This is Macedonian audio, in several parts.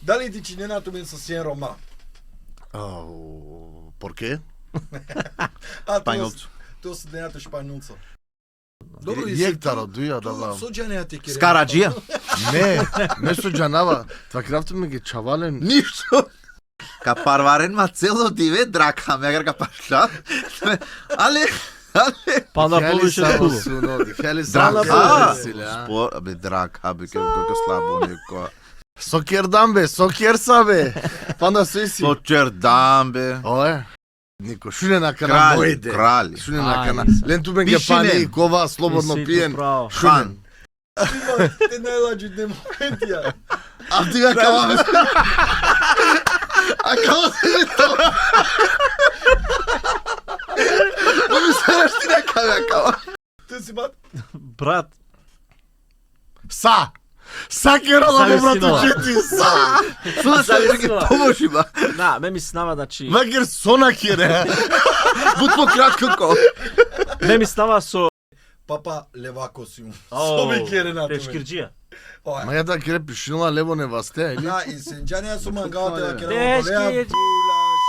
Дали ти чиненото мен со сен рома? Por quê? Шпањолцу. Тоа се денето шпањолцо. Јектаро, дуја, да. Со џанеа ти кере. Скараджија? Не со џанава. Това крафто ме ги чавален. Ништо. Ка парварен ма цело диве драка, мегар ка пашла. Але Па на повише хубаво. драка. Спор, бе драка, бе како слабо неко. Сокер дам бе, сокер са бе. Па на свеси. Сочердам бе. Ое. Нико, шуне на кана Крали, мојде. крали. Шуне на кана. Ајде. Лен ту бен ге Пишинен. пани, кова, слободно пиен. Хан. Те најлаđите моментија. А ти га кава бе. А кава се ми тоа? Ми се решти на кава. Ти си бат. Брат, Са. Сакера да Зависи го брат нова. учети, са. Слушај, ги поможи ба. да, ме ми снава, значи, Макер сона кере. Бутмо кратко ко. ме ми снава со Папа левако си му. Со ми кере на тоа. Пешкирџија. Ова. Ма ја да кере пишнила лево не васте, или? Да, и сенџанија со мангалата да кере Тешки во е. пулаш.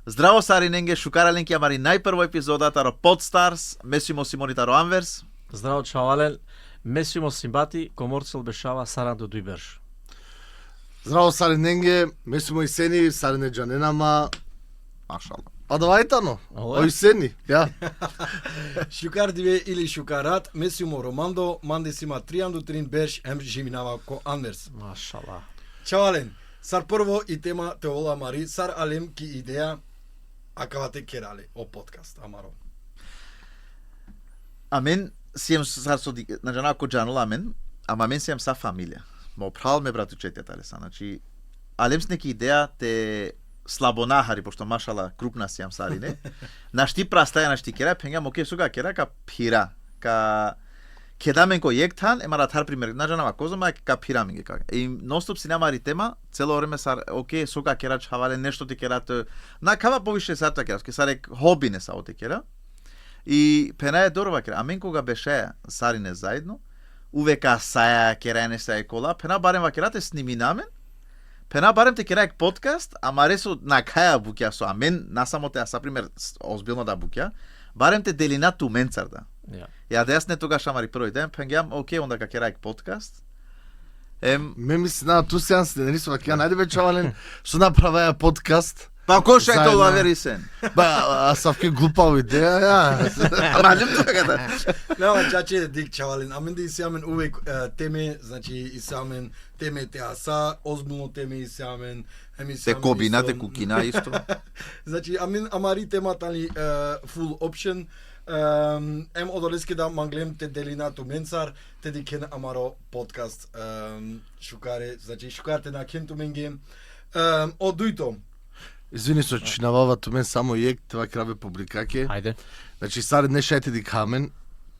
Здраво Сариненге, шукараленки амари најпрво епизодата ро Podstars, месимо Симонита ро Анверс. Здраво чавален, месимо симбати, коморцел бешава саран до дујберш. Здраво Сариненге, месимо и сени, Сарине джаненама. Машала. А давајтано, Ова е. ој сени, ја. Шукар диве или шукарат, месимо Романдо, манде сима трианду трин беш, ем жиминава ко Анверс. Машала. Чавален, сар прво и тема те вола Мари, сар алем ки идеја, акавате керале, о подкаст, амаро. А мен си сар со на жена ко джанула мен, ама мен си са фамилија. Мо прал ме брат учетјата леса, значи алем с неки идеја те слабонахари, пошто машала крупна си Сарине. Нашти прастаја нашти кера, пенгам оке суга кера ка пира, ка кедамен ко јектан, емара тар пример, на жена козома ка пираминге ка. И ностоп си намари тема, цело време сар оке суга кера чавале нешто ти кера на кава повише сарта кера, ке сарек хоби не са оте кера. И пена е дорова кера, а мен кога беше Сарине заедно, увека саја кера не саја кола, пена барем ва керате сниминамен, пена барем те кераек подкаст, ама ресо на каја буќа со, а мен насамо те, са пример, озбилно да буќа, барем те делина ту менцарда. Ја. Ја да јас не тогаш амари први ден, пенгам, оке, онда ка кераек подкаст. Ме ми се на ту сеан се денисува, ќе најде бе чавален, што направаја подкаст. Па кој е Заедно. тоа верисен? Ба, а савке глупава идеја, ја. Ама нем тоа да. Нема чаче дик чавален, амен да исјамен увек теме, значи исјамен теме те аса, озбилно теме исјамен, Те кобина, те кукина исто. Значи, амари темата ли full option, ем одолески да манглем те делинато менцар, те ди кен амаро подкаст шукаре, значи шукарте на кенту менге, одујто. Извини со чинавава ту мен само јек, това крабе публикаке. Ајде. Значи, сар не шети ди камен,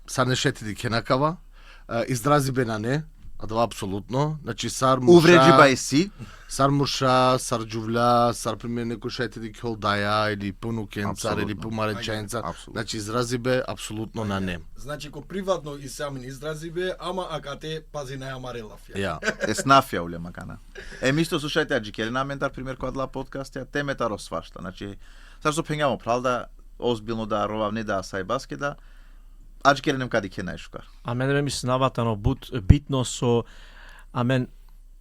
сар не шети ди кенакава, издрази бе на не, а това апсолутно. Значи, сар муша... Увреджи бај си. Сар муша, сар джувля, сар пример некој шети ди кјолдаја, или пунукенцар, Апсолутно. или пумареченцар. Апсолутно. Значи, изрази бе апсолутно на не. Значи, ко приватно исјамен изрази бе, ама ака те пази на амарелав. Ја. Е снафја уле макана. Мисто слушајте аџикеле на ментар пример која дла подкаст, ја темета росвашта. Значи, зашто пенгамо прал да озбилно да ровавне да сај баске да аџикеле нем кади ке најшукар. А мене ме ми снава тано битно со амен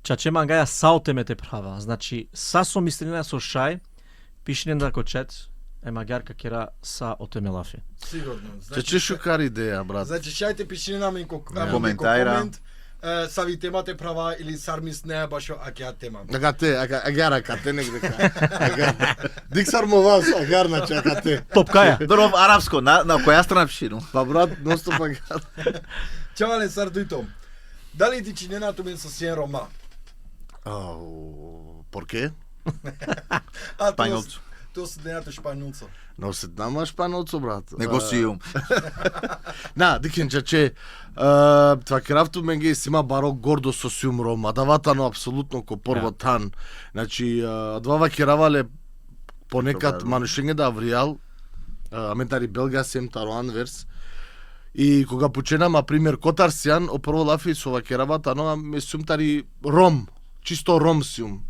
чаче мангаја саутемете права. Значи, са со мислена со шај, пишнен да кочет, магјарка кера са отемелафи. Сигурно. Чече шукар идеја, брат. Значи, шајте пишини на мен Коментајра. комент, сави темате права или сар мислеа башо акја тема. Ака те, агара кате негде ка. Дик сар му вас, агар на чака те. Топкаја. Доров арапско, на која страна пишину? Па брат, носто агар. Чавале сар дујто. Дали ти чиненато мен со сен рома? Por quê? А, Шпањолцу. Тоа се денато шпањолцо. Но се нама шпаноцо, брат. Него си јум. На, дикенча, че това керавту менге си има баро гордо со сиум Рома, даватано апсолутно ко прво тан. Значи, двава керавале понекад манушење да авријал, аментари Белга сем тароан верс, и кога поченама, пример, Котарсијан, опрво лафи со вакеравата, но ме сумтари Ром, чисто Ром сиум.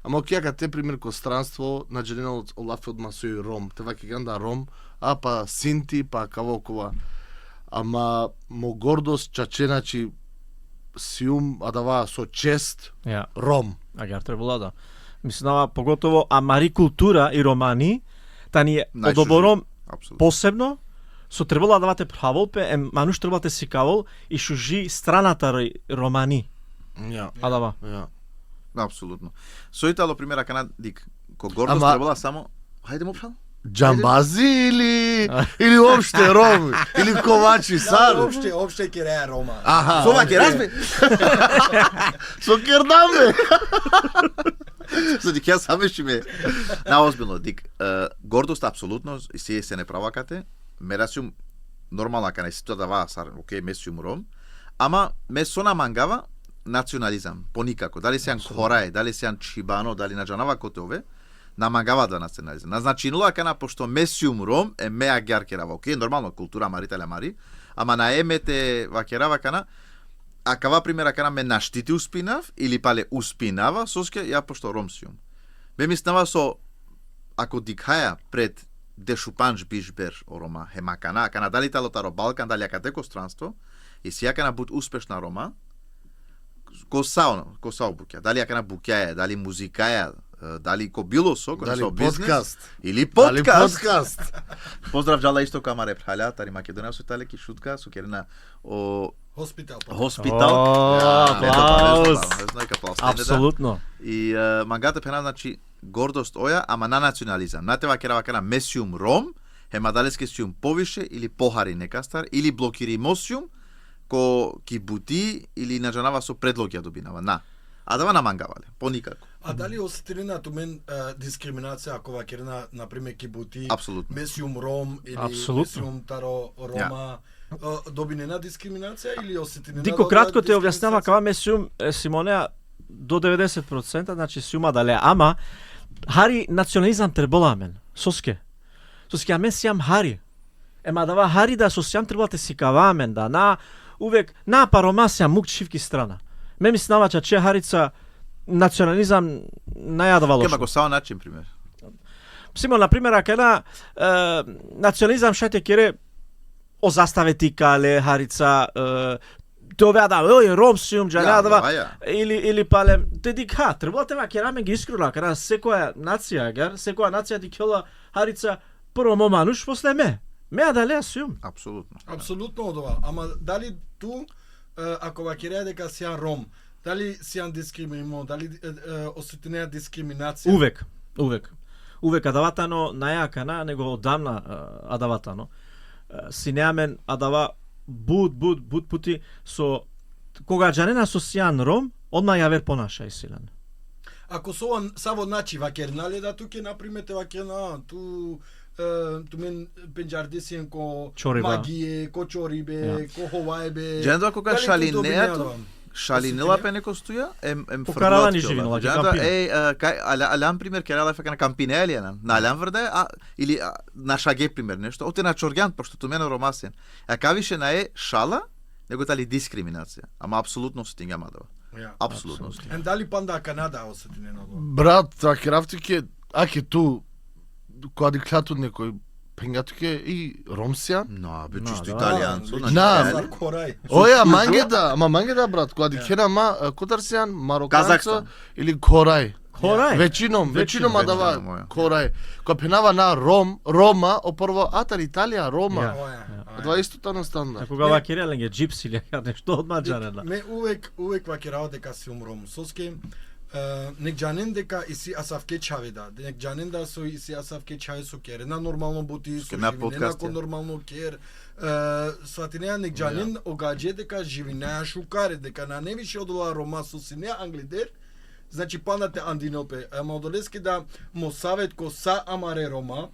Ама окејака те пример ко странство, наđenено од лафи од масој Ром, те ваке ганда Ром, а па Синти, па кавокова. Ама мо гордост чаченачи сиум, а дава со чест Ја. Ром. Агар требала да. Мислам, поготово амари култура и романи, та ни одобором Апсолутно. посебно, со требала да давате праволпе, мануш требала те си кавол и шужи страната романи. Ја. А дава. Ја. Апсолутно. Со Итало примера кана дик, ко гордост Ама- требала само, хајде му прал. Джамбази или обште Ром, или ковачи сар. Обште кереја Рома. Аха. Со ваке разбе. Со кердамбе. За дик јас саме ще ме. На озбилно дик, гордост апсолутно и се не правакате. Мерасиум нормална кана ситуација да ваа сар, окей, месиум Ром, ама ме сона мангава национализам, поникако. Дали сеан Хорај, дали сеан Чибано, дали наџанава коте ове, намагава да национализам. Назначинула кана пошто месиум Ром е меа гјаркерава, окей, нормално култура марителя мари, ама на емете вакерава кана, а кава примера кана ме наштити успинав или пале успинава, соске ја пошто Ром сиум. Ме мислава со ако дикаја пред дешупанж бишбер о Рома, хемакана, кана дали талотаро Балкан, дали акаteко странство, и си јакана буд успешна Рома, косао букја, дали јакана букјаја, дали музикаја, дали ко било со, ко Дали со бизнес, подкаст. или Дали подкаст. подкаст. Поздрав джала исто камаре прхаля, тари Македонија со талеки шутка, со керена о Хоспитал. хоспитал. Аплауз. Аплауз. Апсолутно. И мангата пена, значи, гордост оја, ама на национализам. На тева керава кана месиум Ром, хема далеске сиум повише или похари некастар, или блокири мосиум, ко ки бути или наџанава со предлоги ја добинава. На. А дава на мангавале, поникако. А дали осетили на тумен дискриминација ако вакерна, например, кибути, Апсолутно. месиум Ром или Апсолутно. месиум Таро Рома, добине на дискриминација или осетили на Дико кратко те објаснава кава месиум Симонеа до 90%, значи сиума дале, ама хари национализам требола мен. Соске. Соске а мен сиам хари. Ема дава хари да со сиам требола те си кавамен да на увек на парома сиам мук чивки страна. Ме ми снава че харица национализам најадава Кема лошо. го сао начин пример. Симо, например, ако национализам шајте кере о заставе ти кале, харица, тоа да, ој, Ром сиум, джанадава, или пале, те дика, требала те вакераме ги искрула, кара секоја нација, гар, секоја нација ти кела харица прво мо мануш, после ме. Меа дале сиум. Апсолутно. Апсолутно од ова, ама дали ту ако вакереја дека сијан Ром, дали сијан дискриминимо, дали осетинеа дискриминација? Увек. Увек адаватано најакана, него одамна адаватано. Синеамен адава буд пути со кога джанена со сијан Ром, одма ја вер понаша и силен. Ако со ова саво начи вакернале да туке например те вакерна ту мен пенџардесиен ко Чориба. магие, ко чорибе, ко ховајбе. Джендо кога Дали ту шалинеато, добинеа? шалинела пе неко стоја, ем По каравани живинала, ќе кампина. кај алам пример керала фека на кампинелија на алам врде, или на шаге пример нешто, оте на чоргјан, пошто ту мене ромасен. А кавише на шала, него тали дискриминација. Ама апсолутно стига мадава. Ја. Апсолутно стига. Ен дали панда Канада осетинено го? Брат, тоа керавтуке, аке ту, кога диклату некој пенгатуке и Ромсија. Но, бе No, чисто да. италијанцо, На. За Корај. Оја, мангеда, брат, кога дикера Котарсијан, Мароканцо Казахстан. или Корај. Хорај. Вечином адава Вечином, Корај. Кога пенава на Рома, опрво атар Италија, Рома. Ја. Оја. Два исто тано стандард. А кога вакерелен ге джипси или нешто од маџарена. Ме увек вакерава дека си умром. Соске нек джанен дека иси асавке чаведа. Нек джанен да со иси асавке чаве со кер. На нормално бути со На живине подкаст, ко ја. нормално кер. Сватинеа нек джанен огаѓа дека живинеа шукаре, дека на не више одола Рома со синеа англидер, значи панате Андинопе, ама одолески да мо савет ко са амаре Рома,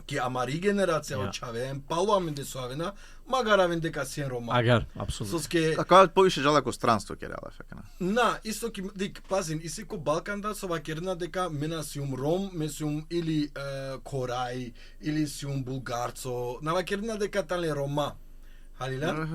ки амари генерација Ja. од Чавеен, палуамен де Соавена, магаравен дека сен Рома. Агар, апсолутно. Соске, Како повише жалако странство ќе реала фекана. на, исто ки, дик, пазин, и секо Балканда со вакерна дека мена сиум Ром, ме сиум или Корај, или сиум Булгарцо, на вакерна дека тале Рома. Халила?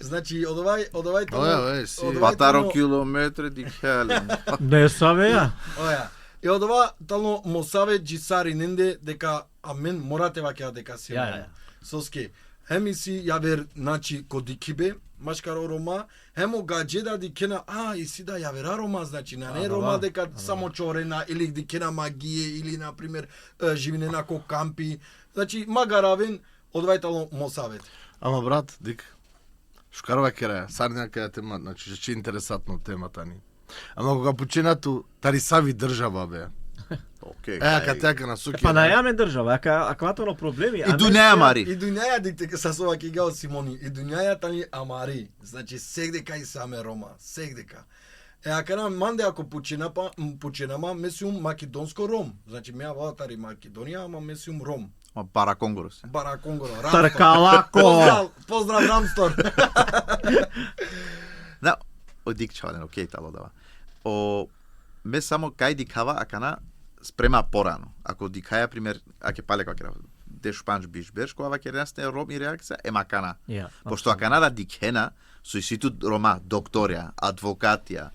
Значи, од овај Оја, си. Патаро километри дихеле. Не савеа. Оја. И од ова тално мо савет джисари ненде дека амен морате ваќа дека се. Ја. Соске. Хеми си јавер начи кодикибе, машкаро Рома, хемо гаджеда дикена, и си да јавера Рома, значи на не Да. Рома дека само чорена или дикена магие или на пример живинена ко кампи. Значи магаравен од вајтало мо савет. Ама брат, дик, шкарва кераја, сарња каја тема, значи, че интересатно темата ни. Ама кога починату тарисави држава, бе. Океј. Ака така на суки. Па најаме држава, акватоно проблеми. И дуњаја мари. И дуњаја дик са со ваки гао Симони, и дуњаја тани амари, значи сегдека и саме Рома, сегдека. Ака на манде ако починама месиум македонско Ром, значи меа ватари Македонија, ама месиум Ром. Бара Конгорос. Бара Конгоро, Тркалако. Поздрав Рамстор. Да, одик чавален, океј тало дава. Ме само кај дикава акана спрема порано. Ако дикаја пример, аке пале како кера, де шпанч биш берш, кога ваќе расте ром и реакција, макана. Ја. Пошто акана да дикена, со иситу Рома, докторија, адвокатија,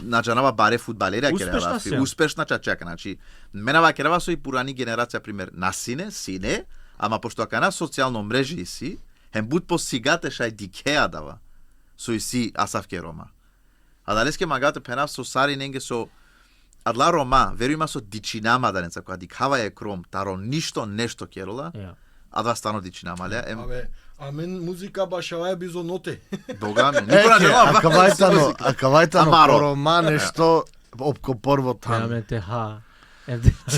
наџанава баре фудбалерија Успешна керава, се. успешна чачака, значи менава керава со и пурани генерација пример на сине, ама пошто акана социјално мрежи си, хем буд по сигате шај дикеа дава, со и си асавке Рома. А далеске магате пенав со сари ненге со адла Рома, верујма со дичинама данеца, кога дикава е кром, таро ништо нешто керола, Ја. а два стано дичинама, ле, Абе, амен музика баш ова е бизоноте. Бога ми, никога не Акавајтано, Амаро. Рома нешто опко порво тан. Јаме те ха.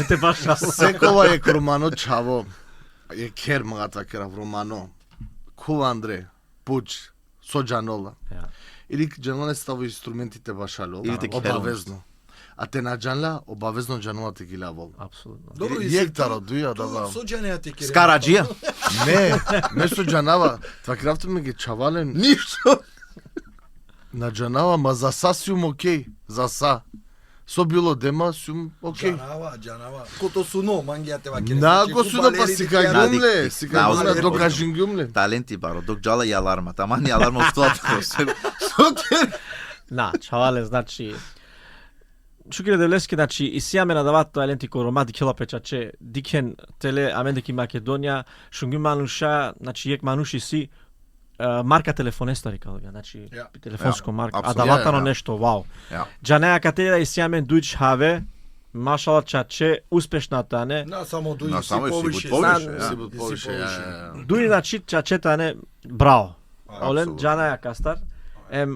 Те баш Секова е Романо чаво. Е кер магата кера Романо. Ку Андре, Пуч, со Джанола. Ја. Или Джанола не стави инструментите башало. Или те керал. обавезно. А те на Джанла обавезно Джанола те ги лавол. Апсолутно. Добро, и Јектаро дуја да ба. Со џанеја те кере. Скараджија. Не со Джанава. Това крафто ме ги чавален. Ништо. На Джанава, ма за са сум окей. За са. Со било дема сум окей. Джанава. Кото суно, мангија те ваке. На го суда па си кај Да, гумле, дик, си да, кај гумле, озбилно. докажин гумле. Таленти баро, док джала и аларма, таман и аларма устојат. На, чавале, значи Шукире Девлевски, значи, и сијаме на давато еленти ко Рома дикела печаче, дикен теле амендеки Македонија, шунгу мануша, значи ек мануши си марка телефонеста рекал ја, значи Ја. телефонско Ја, марка, а апсолутно. даватано Ја. нешто, вау. Ја. Джанеја катеда и сијаме дујч хаве, машала чаче, успешна тане. На само дуи На си само и си повише. буд повише, знам, ја. Си буд и си повише, ја. Дуи значи чачета не браво. Олен Апсолутно. Джанаја Кастар.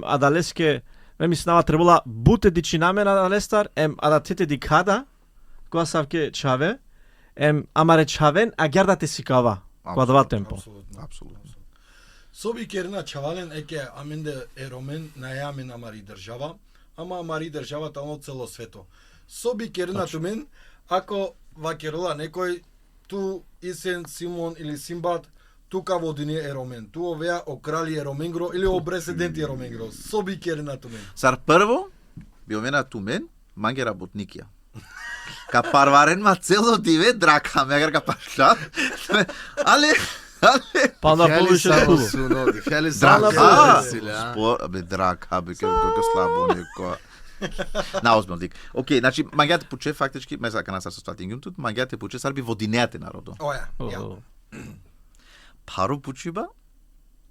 А далеске ме снава требала буте дичинаме на Лестар, а да тете дикада, кога савке чаве, амаре чавен, а гердате си кава, кога два темпо. Апсолутно. Апсолутно. Соби керна чавален еке аменде е ромен најамен амари држава, ама амари држава тamo цело свето. Соби керна тумен, ако вакерола некој ту Исен, Симон или Симбад, тука водине е ромен, ту овеа о крали е роменгро или о пресиденти е роменгро. Соби керна тумен. Сар прво, би omena тумен, манге работникија. Ка парварен ма цело диве драка, мегар ка пашла. Але Па да повише хубаво. суно, дихали Драка. Спор, бе драка, бе како слабо неко. Наозбилно дик. Океј, значи мангијата пуче фактички, ме сака на сар со статингум тут, мангијата пуче сар би водинеате народо. Оја, ја. Паро пучиба,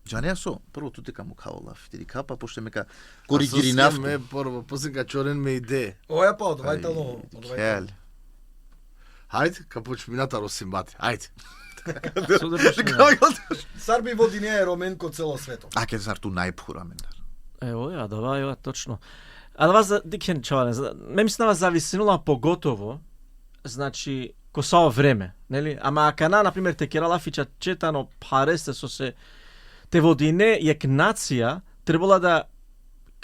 Джанеја со, прво тут дека му каолав, ти капа пошто мека коригири нафту. Ме порво, после ка чорен ме иде. Оја па одвајтало, одвајтало. Хел. Хајде, ка почмината Росимбати. Хајде. Сар би водине е ромен ко цело свето. А ке сар ту најпура мендар. Ево ја, да, точно. А да вас за дикен чавале, ме мислам зависинула поготово, значи косао време, нели? Ама акана на пример те керала фича четано паресте со се те водине ек нација требала да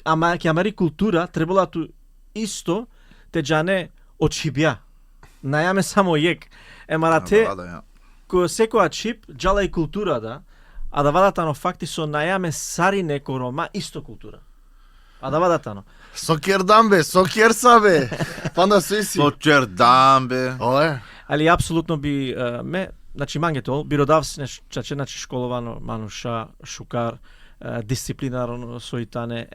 ама ќе амари култура требала ту исто те џане очибја. Најаме само јек. Емара те кој секоја чип џала и култура а да вадатано факти со најаме сари неко рома исто култура. А да вадатано. Сокердам бе, сокерса бе. Панда свеси. Сокердам бе. Ое. Али апсолутно би значи мангето биродавс чаче значи школовано мануша шукар дисциплинарно соитане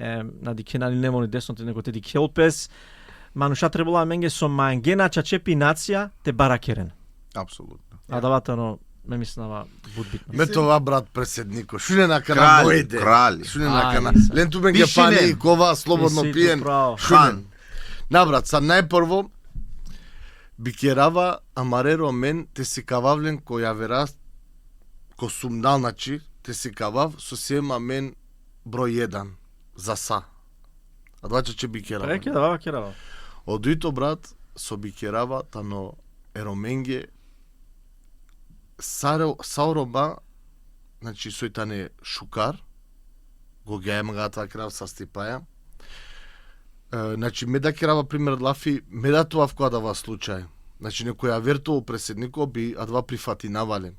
на дикенали немони десното него те дикелпес мануша требала менге со мангена чачепи нација те баракерен. Апсолутно. А даватано ме мислава будбитно. Ме това брат преседнико. Шуне на кана мојде. Крали. Шуне на кана. Ајде, Лен ту ме ги пани кова слободно Ти си пиен. право. Шунен. На брат, сад најпрво бикерава амареро мен те си кававлен кој ја вера ко сумнал начи те си кавав со сема мен број 1 за са. А двача че бикерава. Реке да керава. Одуито брат со бикерава тано ероменге сауроба значи сојтане шукар го гајам таа крав са стипаја. Значи меда керава пример лафи меда тоа в која дава случај. Значи некој ја вертувал преседнико би адва прифати навале.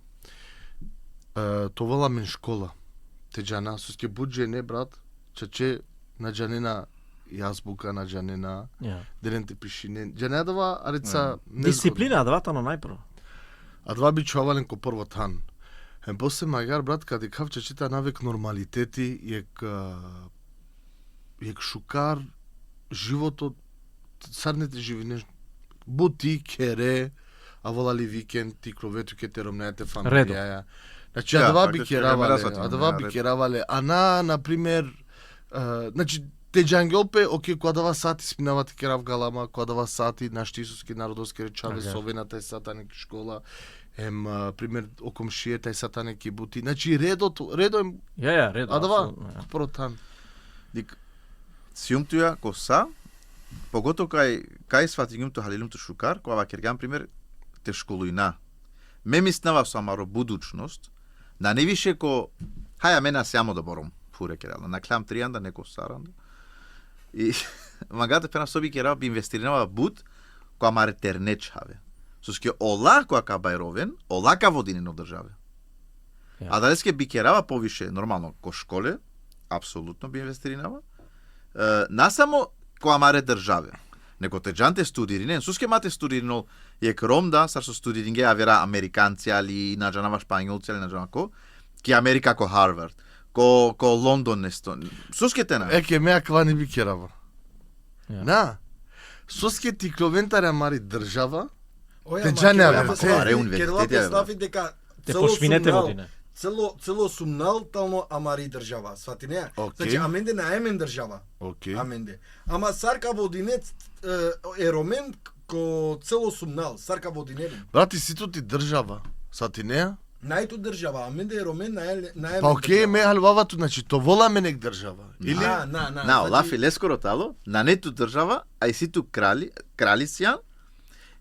Това мен школа. Те џана со ке буџе не брат, чаче на џанена јазбука на џанена. Делен те пишине. Џанена дава ареца Дисциплина даватано најпрво. А два би чувален ко прво тан. После магар брат каде кавче чита навек нормалитети јек шукар животот сарнете живине бути кере а волали викенд ти кровету ке теромнете фамилија. Значи адва би керавале, на пример значи те џангелпе оке кога дава сати спинавате керав галама, кога дава сати нашти исуски народовски речаве совената е сатаник школа. Пример окомшие тај сатаник и бути. Значи редо редо. Редо. Адва протан. Дик сиумтуја коса, поготово кај сватињумто халилумто шукар, кога вакергам пример те школуина. Ме мислава со амаро будучност, на не више ко хаја мена сјамо да бором фуре керала, на клам тријанда неко саранда. И магата пена соби керала би инвестиринава буд која маре тернечаве. Соске ола која ка бајровен, ола ка водинено државе. А дали ске би керава повише нормално ко школе, апсолутно би инвестиринава. Насамо која маре државе. Него те џанте студиринен, суске мате студиринол јек ромда, сар со студиринге ја вера американци али на џанава шпањолци али на џанако, ки Америка ко Харвард, ко Лондон несто. Суске тена. Еке меа квани би керава. На. Суске ти кловентарја мари држава. Те џане универзитет дека те пошминете водине. Цело сумнал тално амари држава, свати не? Значи аменде на емен држава. Аменде. Ама сарка водинец еромен ко цело сумнал, сарка водинелин. Брати сито ти држава, свати не? Најту држава, аменде еромен на емен. Па окей, ме халвавато, значи то вола менек држава. Или на Олафи лескоро тало, на нету држава, а и ситу крали сјан.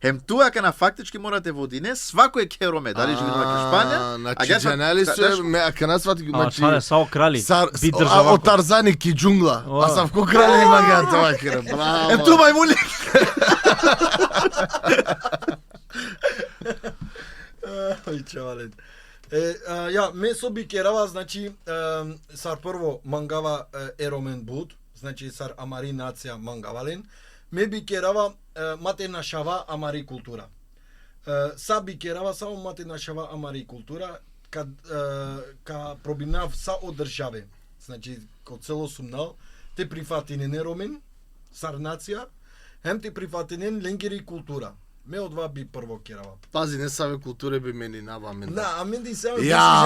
Хем туа ка на фактички морате водине, свако е кероме, дали живи на Шпања, значи џанали се ме ака нас свати значи сао крали. Би држава. Од Тарзани ки џунгла. А савко крали има га тоа кера. Браво. Ем ту мајмули. Ој чавален. Ме со би керава, значи сар прво мангава еромен буд, значи сар амари нација мангавален. Ме би керава мате нашава амари култура. Са би керава само мате нашава амари култура, ка пробинав са од државе. Значи, ко цело сумнал, те прифатинен еромен, сар нација, хем те прифатинен ленгери култура. Ме одва би прво керава. Пази, не саве културе би мени нава мен. Да, а менди се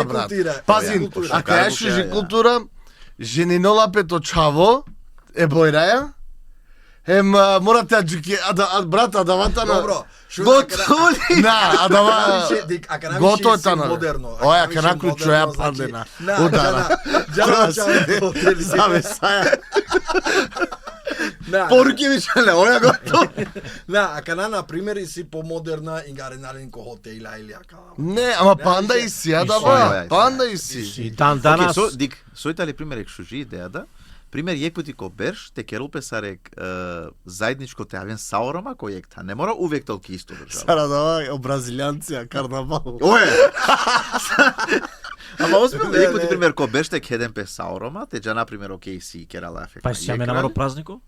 брат. Пази, ако ја шужи култура, женинолапето чаво е бојраја. Морате аджуки, брата, давата на... Добро. Готово ли? На, дава... Готово е тана. Оја, ака накој чуја падлена. Удара. Саве саја. Поруки ми чале, оја готово. Ака на пример, си по-модерна ингаренален ко хотела или ака... Не, ама панда и си, дава. Панда и си. Данас... Дик, сојта ли пример ек шужи идејата, Пример, јекпути ко берш, те керул песарек заедничко те авен саорома кој екта. Не мора увек толки исто држава. Сара дава о бразилјанци, карнавал. Ое! Ама озбилно, Не, јекпути не. пример ко берш те кеден пе саорома, те джа например окей си керала ефект. Па си ја ме намаро празнико?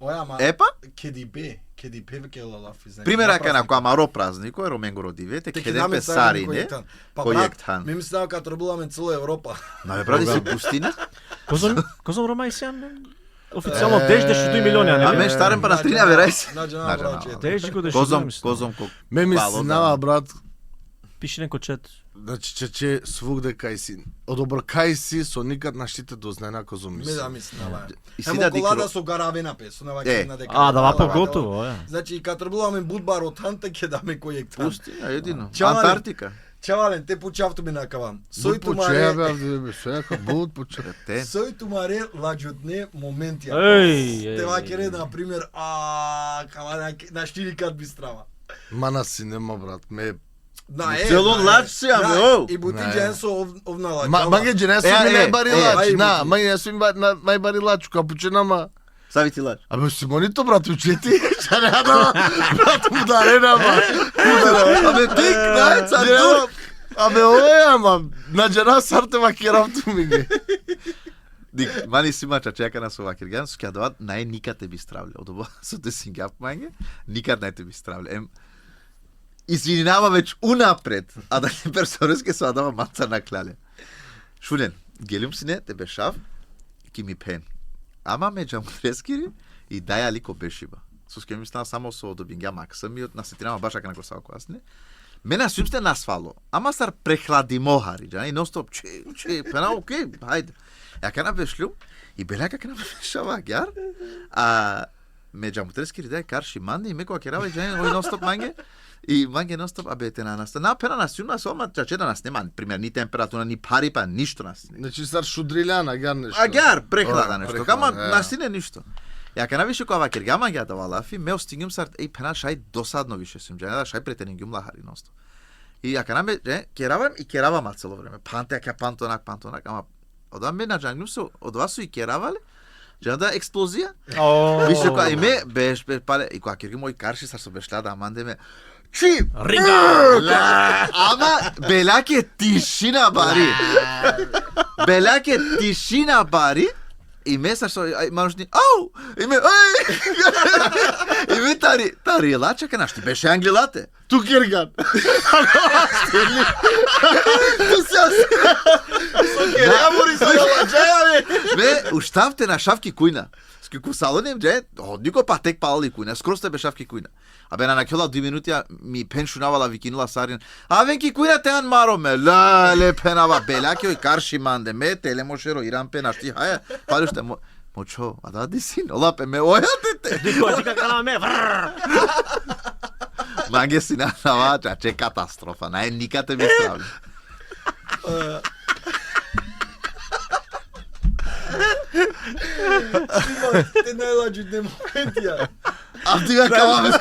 Оја, ама Епа, KDB веќе лафи. пример ака на која маро празнико, е Роменго родиве, те кеден пе сарине, Па кој брат, ектан. ми мислам като робуваме цела Европа. На бе бради си пустина. Козом Рома и сјам, официјално дежде 2 милиони, а А не мен штарен па на стрина верај се. Наđa Наđa na na vraće. Дежди го дешто Козом, мислам. козом ко. Ме ми Пало, снава, брат, Пише неко чет. значи че свугде кај си. Одобро кај си со никад наштите дознена козом Ми мисли. да мислам. И си Емо да колада дикро. со гаравена пе, со нова Е. на дека. А, да вапо готово, ја. Значи, като робуваме будбар од танта, ќе даме кој ектан. Пустина, едино. Чавале. Антарктика. Чавален, те почавто ми накавам. Бут почеја бе, сека, бут почеја. Те. Сој тумаре ладжутне моменти. Еј, Те еј, вакере, например, кава на штирикат бистрава. Мана си нема, брат, ме... Целон лач си, аме, оу. И бути Не. джен со овна лач. Маге джене си Е, ми е, најбари е, лач, ај, на, бути. мај јас сум најбари лач, капучина, ма... Сави ти лач. Абе, Симонито, брат, учети, че не да, брат, ударена, ма. Абе, тик, најца, Не, ама, абе, ое, ама, на джена сартева керавту ми ги. Дик, мани си мача чека на сова кирган, со ќе дават никад те би стравле. Одобо со те сингап мање, никад не те би стравле. Извинава веќе унапред, а да не персонеске се адава маца на клале. Шулен, гелим си не, те бешав, ки ми пен. Ама ме джамутрескири и даја лико бешиба. Со ке ми стана само со добингја макса ми од на сетинама баш ака на косава којасне. Мене сум сте насвало, ама стар прехлади мохари, джани, ностоп, пена, окей, хајде. Ја кана бешлю, и беляка кана бешава гјар, а ме джамутрескири дај карши манди, и ме која керава и джани, ој ностоп манге, и манге ностоп, абе те на нас, на пена нас сюна, сома, чачета нас нема, пример, ни температура, ни пари, па ништо нас. Значи, стар шудрилјана, гар нешто. А гјар, прехлада Ора, нешто, прехлада, ама ја. настине ништо. Ја кана више која вакер гама ја дава лафи, ме остингам сарт, пена шај досадно више сум, джани, да шај претенингум лахари носто. И ја кана ме, керавам и керавам цело време, панте, ја пантонак, ама одам ме наџангнум се, од вас су и керавале, джани да експлозија, више која и ме, беш, пале, и која кирги мој карши сар со бешляда, аманде ме, чи, Ринга! ама белаке тишина бари. Белаке тишина бари. И ме сар со манушни, ау! И ме, ај! И ме тари лача ка нашти беше англилате. Ту кирган. Ту се Керамори со ладжаја, Ме уштавте на шавки кујна. Ски кусалонем дже, никој патек палали кујна, скоро сте бе шавки кујна. Абе на накела 2 минути ми пеншунавала викинула сарин. А венки кујна те ан мароме. Ле пенава белаке ој карши манде ме теле мошеро иран пена шти хаја. Палуште мочо, а да дисин, олапе ме ојатите. Дикој ти кака ме. Манге си на навача, че катастрофа, нај никате ми стравли. Те најладжутне моменти, ја. А ти га кава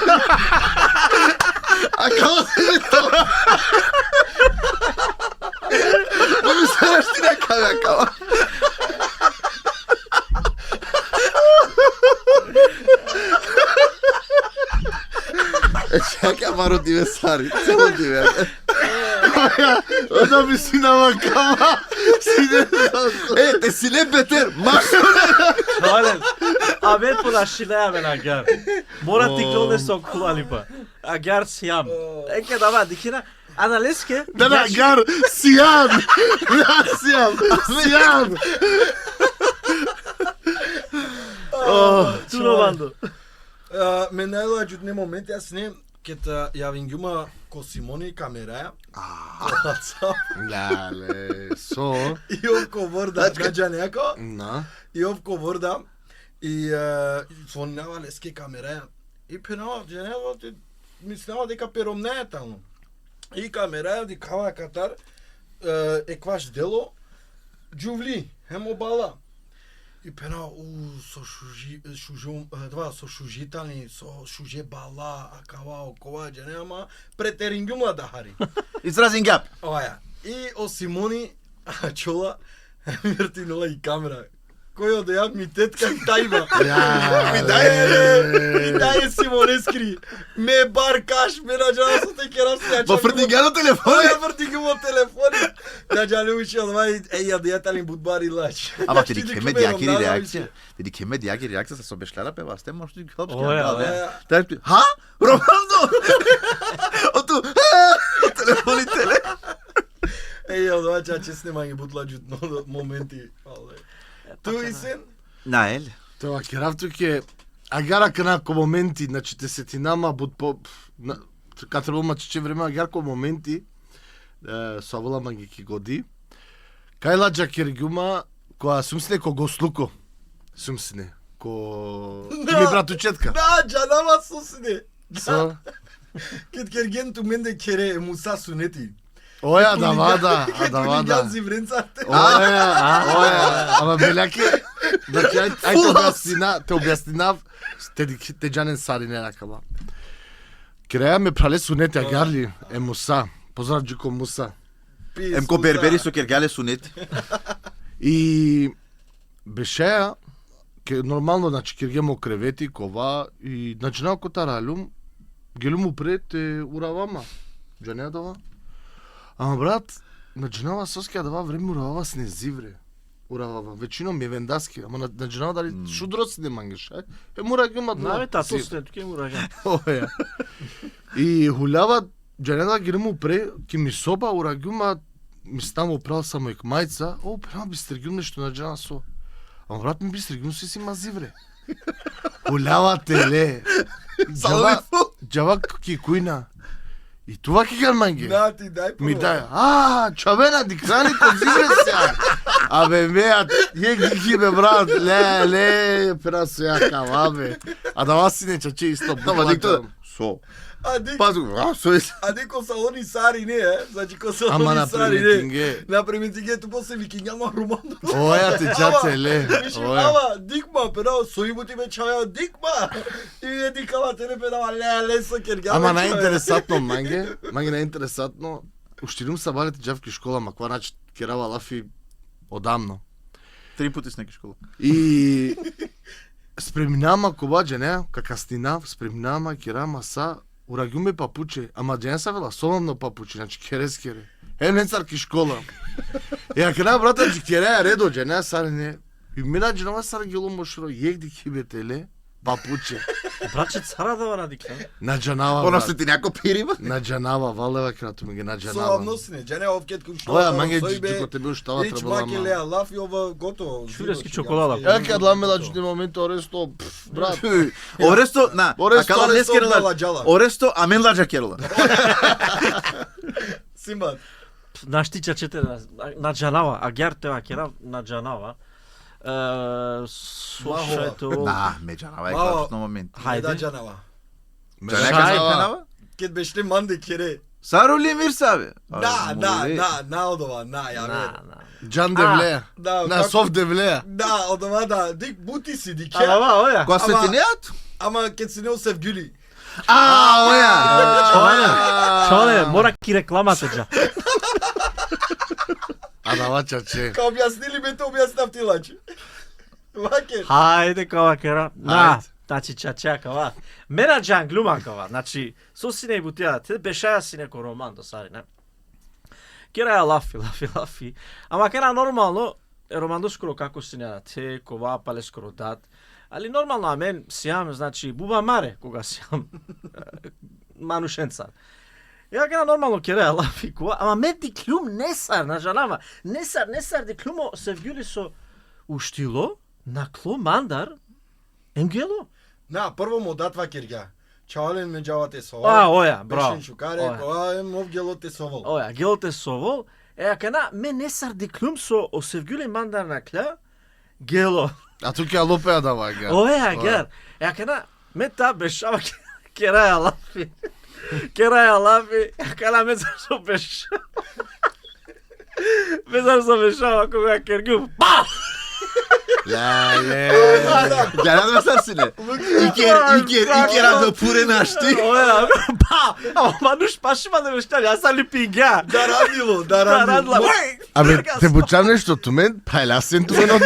А кава се ми тоа? Но ми се решти на кава. Чака маро диве сари, цело диве. да ми си навакава. Те си не бетер, машо. Олен, а мен подашилеа ме на гар. Мора ти клоне со кулани па. А гар сијам. Еке дава дикина. Аналеске. Да, гар, сијан. Да, сијан. Туновандо. Ме најладжутне моменти, јас не, кета јавингјума ко Симони камераја. Лале, со... И овко ворда, наџанеко. На. И овко ворда. И звонава леске камераја. И пенава, дженево, мислева дека пером не е таму. И камераја, ди кава катар, екваш дело, джувли, хемо бала. И пена, со со шужитани, со шуже бала, акава, окова, дженема, претерингјума да хари. Изразин гап. Оја. И о Симони, чола, мертинола и камера. кој од ја ми тетка тајба. Ја, И дај Симонескри. Ме баркаш, ме наđала со те керасија. Во фрдингано телефон. Ја вртига во телефон. Наđали уши одвај, ја дијаталин будбари лач. Ама ти кеме дијаки реакција. Ти кеме дијаки реакција се собешлара пева, сте можеш ти хопски. Тај ха? Романо. Оту телефоните. Одвај чаче снимање будладжут моменти. Ту и сен? Наел. Тоа керавту ке агара канако моменти, значи те се ти нама катрбома чече време агарко моменти со волама ги ки годи. Кај ладжа кергума која сумсне ко гослуко. Сумсне ко ми братучетка. Да, джанава сусне. Со Кет керген ту менде кере муса сунети. Оја да вада, да вада. Ганзи вренцате. Оја, ама беляке, значи ај те објаснинав, те джанен сари не ракава. Креја ме прале сунете агарли, Муса, поздрав Джуко Муса. Емко бербери со кергале сунети. И бешеја, нормално, значи, кергемо кревети, кова, и значи наоко таралум, гелум упред, уравама, джанеја дава. Ама брат, на джанава соскија дава време уравава снезивре. Уравава, веćinom je vendaski, ама на джанава дали шудро си не мангеш, мора ги има два. Наве тато сте, туке мора ги. Оја. И хулява джанеда ги му пре, ки ми соба урагума, ми стану прал само ек мајца, према би стригим нешто на джана со. Ама брат ми би стригим си мазивре. Хулява теле. Джава ки кујна. И това ки гарманге. Да, ти дај прво. Ми дај, чавена дикрани ко зивре сега. Абе меа, ги бе брат, ле, прасо ја кава, бе. А да вас си не чаче исто. Ама дикто со. Пазу, со е. А деко салони сари не е, значи ко Ама салони на сари не. премитинге. На премитинге ту после викиња ма роман. Оја те чаце, ле. Ама, дикма, пера, сојбути ме чаја, дикма. И не дикава, те не педава, ле, со кергава. Ама најинтересатно, манге најинтересатно, уштирум са балите джавки школа, ма ква нач керава лафи одамно. 3 пати снеки школа. И спреминама кобаđe, не, какастина, спреминама керама са, урагуме папуче, ама джен са вела соломно папуче, значи керескере. Не царки школа. И ако на брата джи кереја редо, джене сари не. И мина дженова сари гело мошро, егди хибетеле, папуче. Братче цара да вара дикла. На джанава. Поносите ти няко пирима? На джанава, валева крато ми ги на Со джанава. авносине, джене овкет кон што. Оја, манге джико тебе уштава Рич требала макеле, лафи ова готово. Чурески чоколада. Еке дламела джуди момент оресто, брат. Оресто, на, Оресто, акала Оресто нескерла. ладжала. Оресто, амен ладжа керла. Симбат. Наш ти чачете на джанава, а гертева кера на джанава. Слушајте. Да, меѓанава е Мало. класно момент. Хајде. Да Хајде. джанава. Джанава? Кет беше манде кере. Сарули Мирсаве. Да, на одова, на, ја На, ве. на. Джан девлеја. Да, На сов девлеја. Да, одова да, дик бути си дике. Ама оја. Која се ти неат? Ама кет си не се вгюли. Оја! Чоле, мора ки рекламате джа. А да вачаче. Као објаснили ме те објаснав ти лачи. Ваке. Хајде кава кера. На, Ајде. значи чача кава. Мена джан глума кава. Значи, со сине и бутија, те бешаја си неко роман до сари, не? Кера ја лафи. Ама кера нормално, роман скоро како си не те, кова пале скоро дат. Али нормално, амен сијам, значи, буба маре, кога сијам манушенцар. Ја кера нормално кера лафи кова, ама мен ди клум несар на жанава. Несар ди клумо се вгюли со уштило, на кло мандар, емгело. На, прво му датва кирга. Чаолен ме джавате со. Оја, браво. Бешен шукаре, Оја. која ем овгелоте совол. Оја, гелте совол, кана, ме несар ди клум со осевгюли мандар на кля, гело. А тука лопеа да вага. Оја, гер. Кана, ме та бешава кераја лафи. Кераја лафи, кана ме зашо бешава. Ме зашо бешава кога кергу. Па! Гледам ме сарсине. Икер да пуре нашти. Оја, па, ама нуш пашима да вештали, јас сам ли пингја. Да радило. Абе, те бучам нешто ту мен, пајласен ту мен од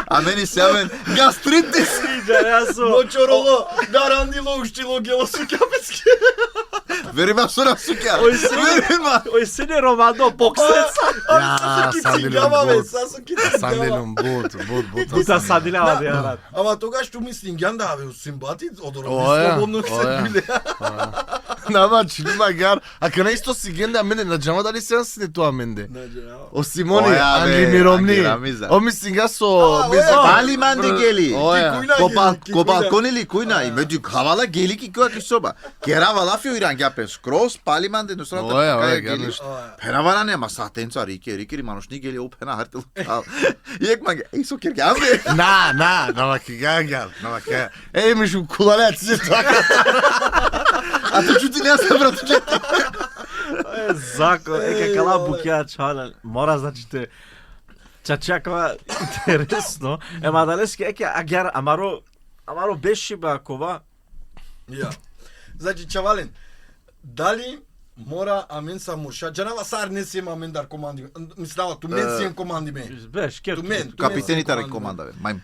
А мене се амен гастритис. Мочороло, да радило, уштило, гело сукјапецки. Верима сора сукја. Верима. Ој сине романо боксеца. Сандилум, бут. Бута садилава да ја рад. Ама тогаш ту ми стингјанда, бе, симпатит, одорно, Оја, слободно се оја. биле. Нама, чили магар. А кана исто си генда мене, на джама дали се насне тоа менде? О Симони, Оја, бе, Англи Миромни. Англи Рамиза. О ми стинга со... Пали манди гели. Оја. Ко балконили кујна и меѓу хавала гели ки која ки соба. Керава лафио иран гјапе скрос пали манди но срата. Оја, гелиш. Пенавара нема сатенца рики маношни гели опена хартел. Јек маге, еј со кер гјаве. Нама ки гагал, Еј, мишу кулалец се така. А ти чути не се брат. Закон, ке кала букја чален. Мора значи те чачаква интересно. Ема далески еке агар амаро беше бакова. Ја. Значи, чавален, дали мора амен са мурша, джанава сар не си има амен дар команди, мислава, ту мен си им команди ме. Беше ке Ту мен. Капитените рекоманда бе. Мајм.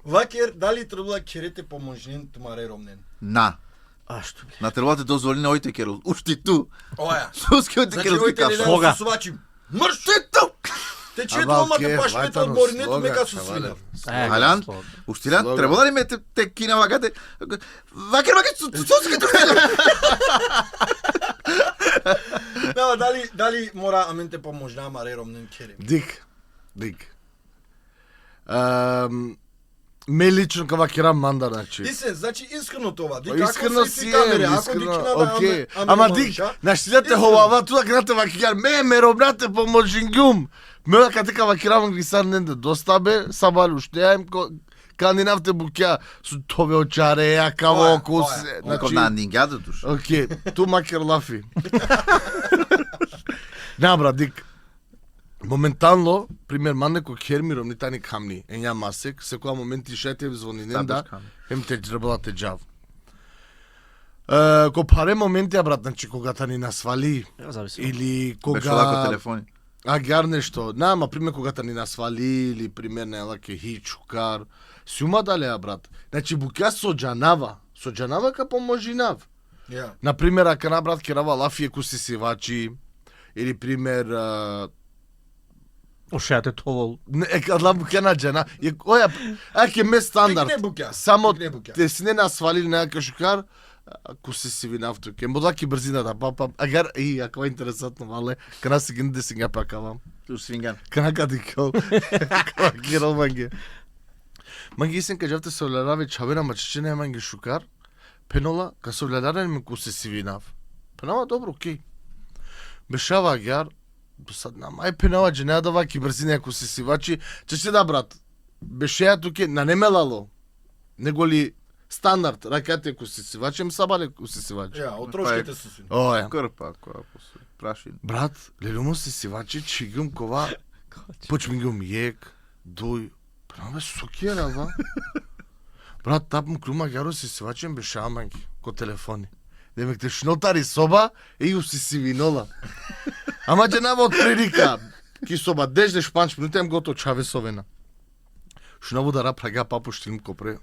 Вакер, дали требува керете поможнен тумаре ромнен? На. А што бе? На требате дозволи на ојте керол. Ушти ту. Оја. Суски ојте Значи, керол ти ојте не капса. Кога? да сувачи. Мрш ту! Те че дома те пашмете одбори, нету мека со свина. Алян, уштилан, Слога. треба ли ме те кина вакате? Вакер, суски ту. Да, дали мора амен те поможна маре ромнен керем? Дик. Ме лично кава керам манда, значи. Истин, значи искрено това. Дик, Искрено ако си си камере, ако искрено, дик на окей. Ама дик, значи да те ховава, тука каната вакигар, ме робнате поможингум. Ме кате кава керам гисар ненде, доста бе, сабал уште јаем кандинавте букја, со тове очаре, јакаво окус. Значи на нингјада душ. Окей, ту макер лафи. Набра, дик. Моментално, пример, манеко кермиром ни тани камни, ења масек, секоја момент ти шете звони ненда, ем те џрбла те џав. Ко паре моменти, брат, значи кога тани насвали, Зависи. или Беше лако кога... телефони. Агар нешто, нама, пример, кога тани насвали, или пример, не лаке хичукар, си ума далеа, брат. Значи, букја со џанава ка поможинав. Ја. Например, ако на брат керава лафи еку си сивачи, или пример, Ушеате толол. кадла буке на джена, оја, аке ме стандард. Тик не буќа, Само тик не буќа. те си не насвалили на јака шукар, ако си си винавто, ке модаки брзината, агар, ако е интересантно, мале, кана си гинде си га пакавам. Ту свинган. Кана кади кол, кава кирал манге. Манге исен кажавте се олерави чавена мачиче не манге шукар, пенола, ка се олерави ме ку се си винав. Пенола, добро, окей. Бешава агар, сад нам, ај пенава дженеа да ваки брзина ако се сивачи, че се да брат, бешеја туке на немелало, него ли стандард, ракате ако се сивачи, ем сабале ако се сивачи. Ја, отрошките се свина. Оја. Крпа, која прашин. Брат, лелумо се сивачи, чигум кова, почмингум јек, дуј, праве сукјера, ва. Брат, тапм крума гјаро се сивачи, бешеа манги, ко телефони. Демек те шнотари соба, еју си си винола. Ама џенава од прилика, ки соба деждеш 5 минути, ем гото чаве совена. Шнову да рапрага папу штилм копре.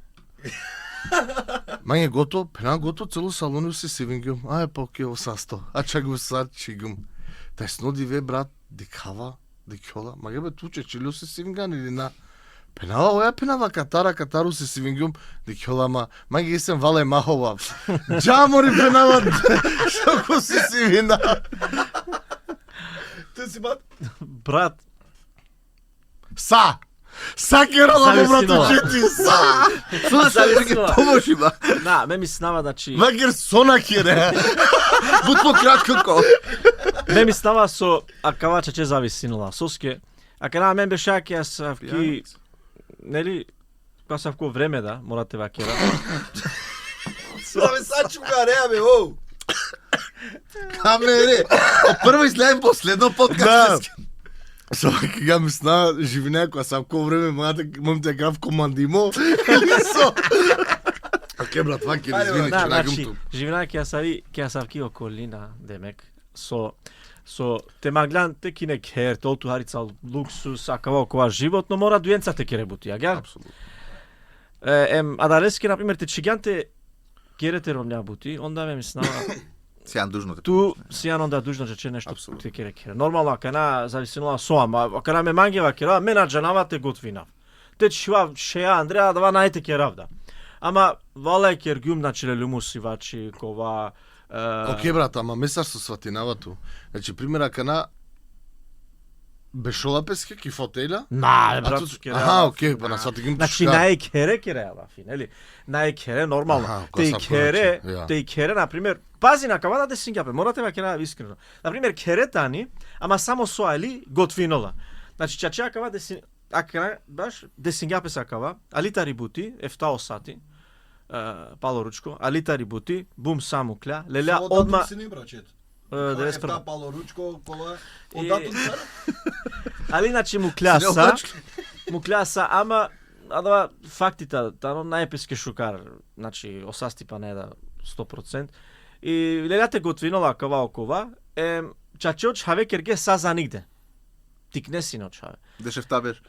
Мање гото, пена гото, цело салону се сивингум. Ај па окей, осасто. А чагу сад чигум. Тај сноди ве брат, дикава, дикјола. Маге бе туче, чилу се сивинган или на... Пенава, оја пенава катару се сивингум, дикјола, ма, маге исем вале махова. Джамори пенава, шоко се сивина. Ти си бат? Брат, Са керала во брат Зависила. учети, са! Зависила. Поможи ба. на, ме ми снава, значи, Вакер сона кере. Бутмо кратко ко. ме ми снава со акава чече зависинала. Соске, ака на мен беше аки јас авки, нели, кога сав ко време да, морате вакера. Абе, сад чука, реа бе, оу! Камере. Прво изгледам последно подкаст. Со ја мисна живина која сам ко време момите грав командимо или со. Океј брат, ваки извини, Да, ќе најгам значи, ту. живина ќе савки околина, демек, со те маглан те кине кер, толту харица луксус, акава окова живот, но мора дуенца те ке ребути, агар? Апсолутно. Адалески, например, те чиганте керете ромња бути, онда ме миснава, Сејан дужно те ту помогне. сијан онда дужно че нешто Апсолутно. те кере кере. Нормално, ака на зависинува соам, ака на ме мангева кера, ме наджанава те готвинав. Те чива шеја Андреа дава најте керавда. Ама вала е кергюм на челелумусивачи, кова... Океј брат, ама месар со сватинавату. Значи примера кана Бешолапеске ки фотеля? На, брат, Аха, океј, па на сватигим Значи најкере кере лафи, нели? Најкере нормално. Аха, Те која са кере, порачи, ја. те кере на пример, пази на кавада де Сингапур, морате ва кере искрено. На пример керетани, ама само со али готвинола. Значи чача кава де ака баш де Сингапур сакава, алитари бути, ефтао сати. Пало ручко, алитари бути, бум саму кля, леля одма Си не брачет. 91. Пало ручко, кола. И- Од датум цара? Али значи му Се не кляса, облачки. му кляса, ама адава фактите, тано најпески шукар, значи осастипа не да 100%. И лелјате готвинола кава окова, чаче од шаве керге са за нигде. Тикне си на чаве. Дешев табер.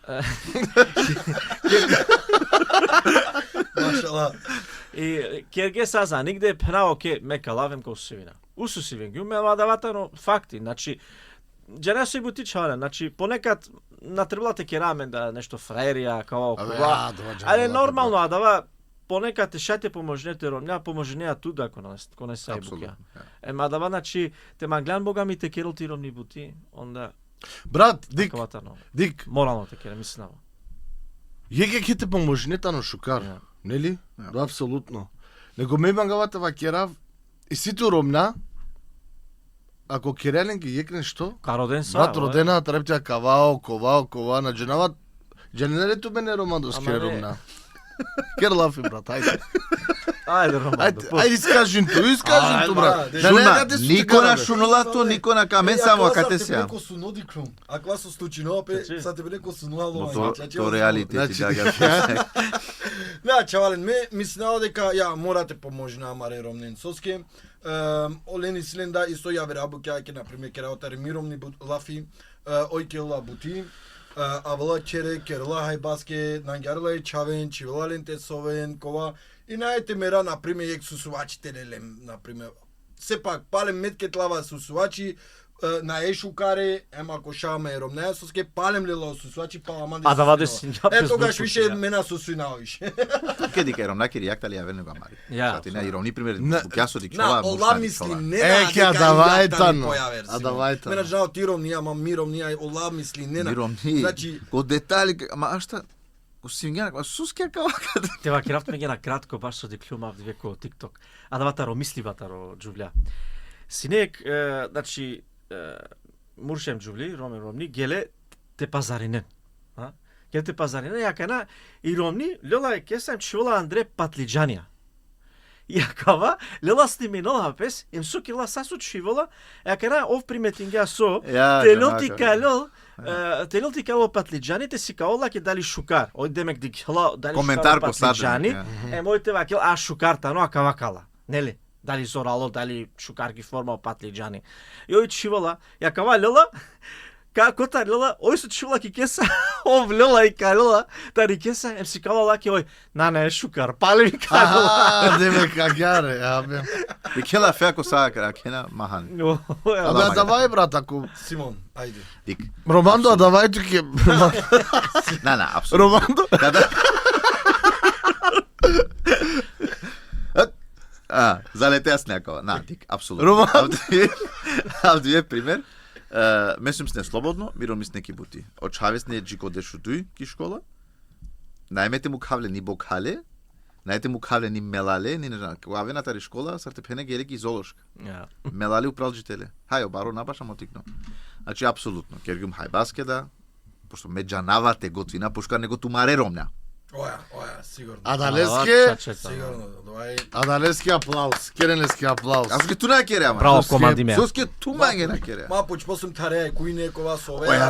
Машала. И керге са за нигде, пена оке мека лавем ко сивина. Усу сивин ги умела давата, но факти, значи Джене се бути чале, значи понекад натребалате керамен да нешто фраерија, кава окова. Але нормално, а дава понекад шате поможнете ромња, поможнеа ту да коне се бука. Апсолутно. Ема дава значи те маглан бога ми те керол ти ромни бути, онда Брат, Дик, кавата но. Дик, Морално те кере мислам. јеге ќе те поможнета на шукар, Ја. нели? Ја. Да, апсолутно. Него ме мангавата ва керав и сите ромна, ако керелен ги јекне што? Кароден са. Брат, родена трептја кова, на дженава, дженерето мене романдос Ама кере не. ромна. Кер лафи, брат, ајде. Ајде Романдо. Ајде, искажи ту, брат. да, Да не Шуна, да те су нико ти на карабе. шунулато, нико на камен, само акате се. Ако су ноди крум. Ако су случино, пе Чачи. са тебе неко су нуало. Но то реалитет Значи, да. Да, чавален, ме мислеа дека ја морате поможна Маре Ромнен Соске. Олени Силенда исто ја верабу ќе на пример ќе работари миромни лафи, ој ке ла бути. Авла чере керла хајбаске, нангарла и чавен, чивален те совен, кова. И најте мера на пример јек сусувачите лелем, на пример. Сепак палем метке тлава сусувачи, на ешукаре, ема кошаме ромнеа соске, палем лела сусувачи, па аман А да ваде Сингапур. Е, тогаш више мена сусуинавиш. Ке ди кај ромна ке јактали ја верне го амари. Ја. Сати на ирони пример, Не. букјасо ди На, чола, ола мисли не Е, на ке, а дека давај јактали тано. појавер, А Симон. давај тано. Мене жал тиром ние, ама миром ние, ола мисли не на. Иромни. Значи, Го детали, ама а шта? Го сингјана, ама сускија као каде. Те ва керавтме ги на кратко баш со диклумав веко TikTok. А давата ро мисливата ро џувља. Синек, значи Муршем џувли, Ромен Ромни, геле те пазаринен. А? Геле те пазаринен, јакана и Ромни, лела е кесам чула Андре Патлиџанија. Јакава, лела сниминала пес, им сукила сасу чивола, јакана ов приметингја со, Ја, телоти џамака. калол, телоти кало патлиџаните си каола ке дали шукар. Ој демек ди кала дали Коментар шукар по садржај, патлиџани. Моите вакел а шукар тано а кавакала. Нели? Дали зорало, дали шукар ги формал патлиџани. И ој чивола, ја кава лела, како та лела, ој се чивола ки кеса, ов лела и калела, тари кеса, ем си кала лаки ој, на не шукар, пали ми калела. Аха, деве какјаре, јабе. И кела феако саа кена махан. Абе, а давај брат, ако Симон, ајде. Дик. Романдо, а давај ту ќе На, апсолутно. Романдо. Залетеа с некоја. На, дик, апсолутно. Роман. Авдие пример. Месум сне слободно, миром с неки бути. Од Чавес не джико дешудуј ки школа. Најмете му кавле ни бокале, најте му кавле ни мелале, ни не знам. Кога вената ри школа, сарте пене геле ги золошка. Мелали управджителе. Хај, баро набаша мотикно. Значи, апсолутно. Кергум хајбаске да, пошто ме джанавате готвина, пошто не го тумаре ромња. Оја, сигурно. Адалеске, Сигурно, давај. Адалески аплауз, керенески аплауз. Аз ке туна ќе ама. Браво, команди ме. Соске тума ге на кере. Ма почпосум таре, кој некова со Оја,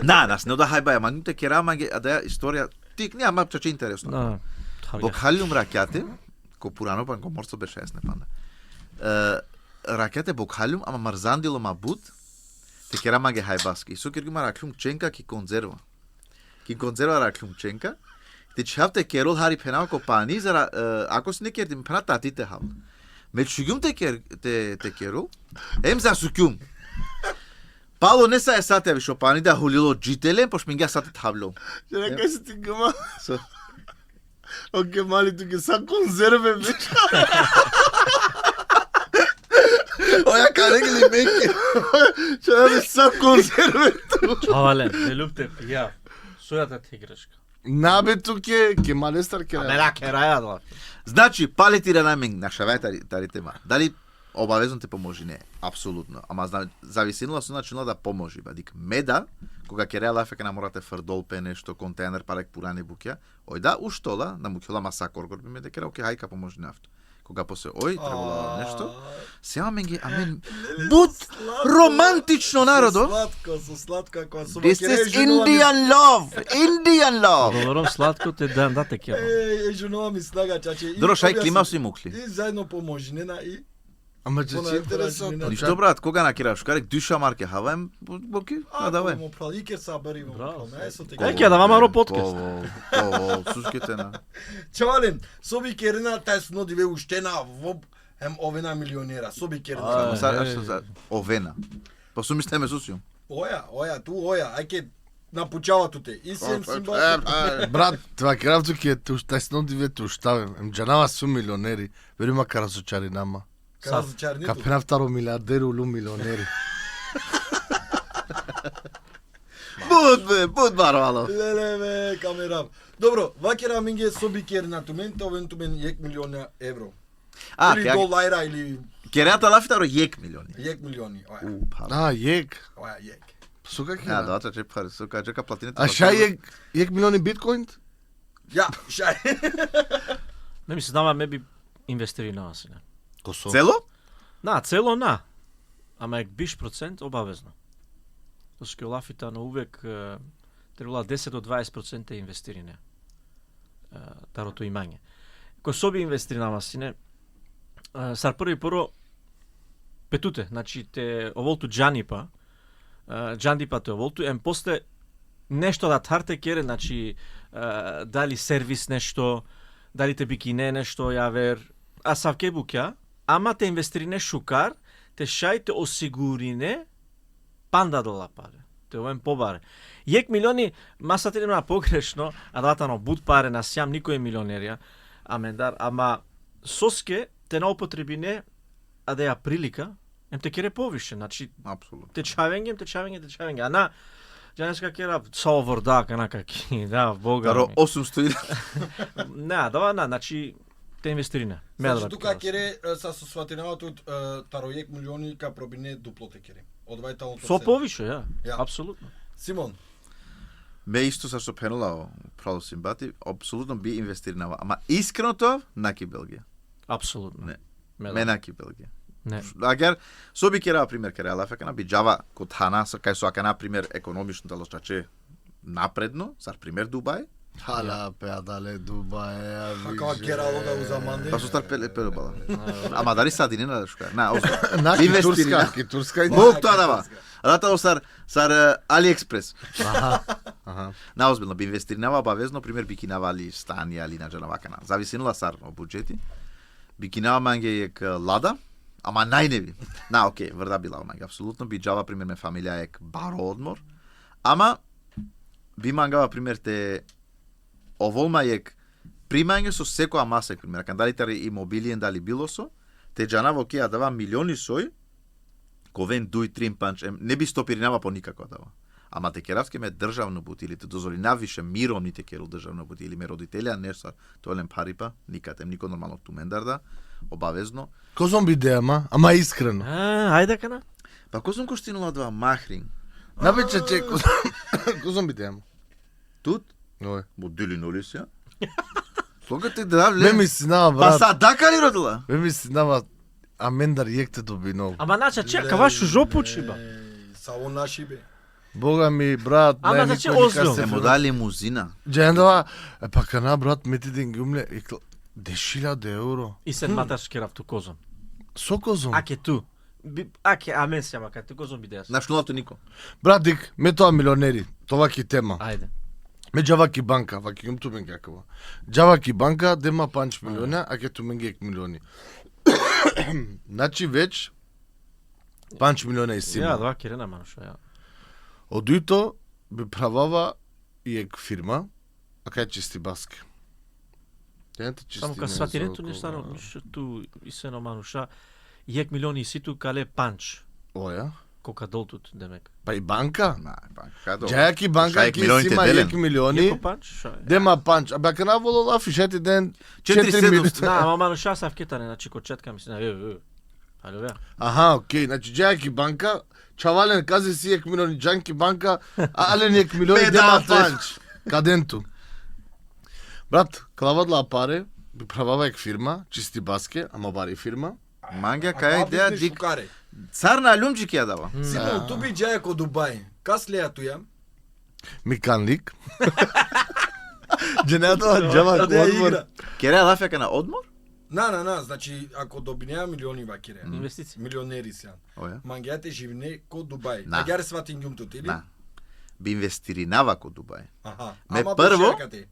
нас не да хајба, ама нуте керама ге, а да историја тик не, ама чаче интересно. Бокхалиум ракете, ко пурано пан ко морсо беше есне панда. Ракете бокхалиум, ама марзандило мабут, те керама ге хајбаски. Со кер ги ма раклум ченка ки конзерва. Ки конзерва раклум ченка. Те чавте керол хари пенал ко пани, зара ако си не кердим пена татите хал. Мечугум те керол, ем за сукум. Пало не са есате вишо пани да хулило джителен, пош минга сате табло. Ќе рекај си ти гама. Оке мали туке са конзерве вече. Оја каре ги ли меки. Ќе да са конзерве ту. Чавале, не любте пија. Сојата ти грешка. Набе туке, ке малестар ке. Мера кераја да. Значи, палетира намен на шавај тари тема. Дали обавезно те поможи? Не, апсолутно. Ама зависинила со начинот да поможи. Бадик меда, кога ќе реала фека на морате фрдолпе нешто, контейнер, парек пуране буќа, ој да, уштола, на муќола масакор, горби ме дека оке хајка поможи нафто. Кога после требало нешто, сема менги, амен, буд романтично народо. Со сладко, ако со This is Indian love, Indian love. Говорам сладко те да те кеба. Жунова ми снага, чаче. Дро шај клима си мукли. И заедно поможи, нена и Ама че Она си е интересно. интересно. Ништо брат, кога на кираш, карек душа марке хаваем, боки, давај. Му прави ке сабари му. Браво. Не со Е, ќе да вама ро подкаст. Суските на. Чавален, соби керена тај сно диве уштена во овена милионера. Соби керена. За овена. Па су мислеме сусиум. Оја, ајке напучава туте. И сем симба. Брат, това кравто ке тај сно диве туштавем. Емџанава су милионери. Вери мака разочари нама. Разочарнито. Капена второ милиардери улу милионери. Буд барвало. Леле, камера. Добро, вакера минге соби керена тумен, овен тумен 1 милиона евро. Или Ке долајра или кереата лафитаро јек милиони. 1 милиони. Оја, А, јек. јек. Сука ке. Да, да, че пари, сука, чека платините. А шај јек милиони биткоин? Ја, шај. Не ми се дава ме би инвестири на вас. Косо. Цело? На, цело на. Ама ек биш процент обавезно. Зашто ќе лафита на увек требала 10 до 20% инвестирине. Тарото имање. Кој соби инвестири на масине, сар прво петуте, значи те оволту джанипа, джандипа те оволту, после нешто да тарте кере, значи дали сервис нешто, дали те бикине нешто јавер, а савке буќа, ама те инвестирине шукар, те шај те осигурине панда дола паре. Те овен побаре. 1 милиони, масата нема погрешно, а датано буд паре на сјам никој е милионерија, амендар, ама соске те на употребине, а да ја прилика, ем те кере повише, значи Апсолутно. течавење, а на Джанеска кера салвордак, каки, да, бога. Даро 800. Не, да, значи те инвестирине. Значи тука кере са со сватинавато од таро 1 милиони ка пробине дупло те кере. Од вајталното. Со повише, ја. Ја. Апсолутно. Симон. Ме исто са што пенула право симпати, апсолутно би инвестиринава, ама искреното наки Белгија. Апсолутно. Не. Ме Ме наки Белгија. Не. Агер соби кера пример кера лафека на биџава код хана кај со ака на пример економично талошчаче напредно, сар пример Дубај. Хала пеа дале Дубај, Како керало да узаманде. Па со стар пеле бала. Ама дали сади не на шука. На, Наки инвестирина. турска и Мог тоа дава. Ратало сар AliExpress. Аха. На озбилно би инвестиринава обавезно пример бикинава али стани али на джанавакана. Зависинила сар од буџети. Бикинава манге ек лада, ама најневи. На, окей, врда била манге. Апсолутно би джава пример ме фамилија ек баро одмор. Ама би мангава пример те оволма ек примање со секоја маса пример. Дали тари имобилиен дали било со, те джанава окей, а дава милиони сој. Ковен дуј трим панч, не би стопиринава по никако дава. Ама те керавске ме државно бути или те дозволи навише мирони те керу државно бути или ме родителја нешто тоелем парипа, никатем никој нормално тумендарда, обавезно. Козом би деама, ама искрено. Ајде кана. Па кој сум коштинула два махрин? Набече че козом би деама. Тут Ој. Му делиноли се. Кога ти да Ме ми синава, Па брат. са дака ли родила? Ме ми синава, Амендар јекте добинов. Ама нача чека, вашу жопу чиба. Само наши бе. Бога ми, брат, Ама не значи никој озбилно. Се му дали лимузина. Джендова, па кана брат, мети ден гумле, екл, 10.000 евро. И сед маташ ке рафту козом. Сокозом. Аке ту. Аке, амен се, ама кате козом бидеас. На шнулато нико. Брат, дик, ме тоа милионери, това ки тема. Ајде. Ме джаваки банка, ваки им ту мен какава. Джаваки банка, дема панч милиони, а ке ту мен гек милиони. Значи веќе, панч милиони и Ја, сима. два кирена мануша, ја. Одуито би правава и ек фирма, а кај чисти баске. Тенте чисти. Само ка сватирето нешта, ту и се на мануша, јек милиони и ситу кале панч. Оја. Кока долтут, демек. Па и банка. На, па, кадо. Джајаки банка Шајк ки милионите сима делен. ек милиони. Јеко панч, шо е? Дема панч. А бака на воло лафи, шети ден 4.700. 4 милиони. Да, ама мануша са вкетане, значи ко четка ми се на Ало, бе. Аха, окей, значи джајаки банка, чавален кази си ек милиони джанки банка, а ален ек милиони Бе, дема да, панч. Каденту. Брат, клавадла паре, би правава ек фирма, чисти баске, ама бари фирма. Манга кај идеја дик. Шукаре. Цар на љумџик ја дава. Симо, ту би джаја ко Дубај. Кас леја ту ја? Миканлик. Дженеато джава Да ја одмор. игра. Кереја лафјака на одмор? На, значи, ако добинеа милиони вакире, Инвестиции. милионери се. Оја. Мангијате живне ко Дубај. На. Магијаре сватин ѓумтут, или? На. Би инвестиринава ко Дубај. Аха. Ме Ама прво- бешакате.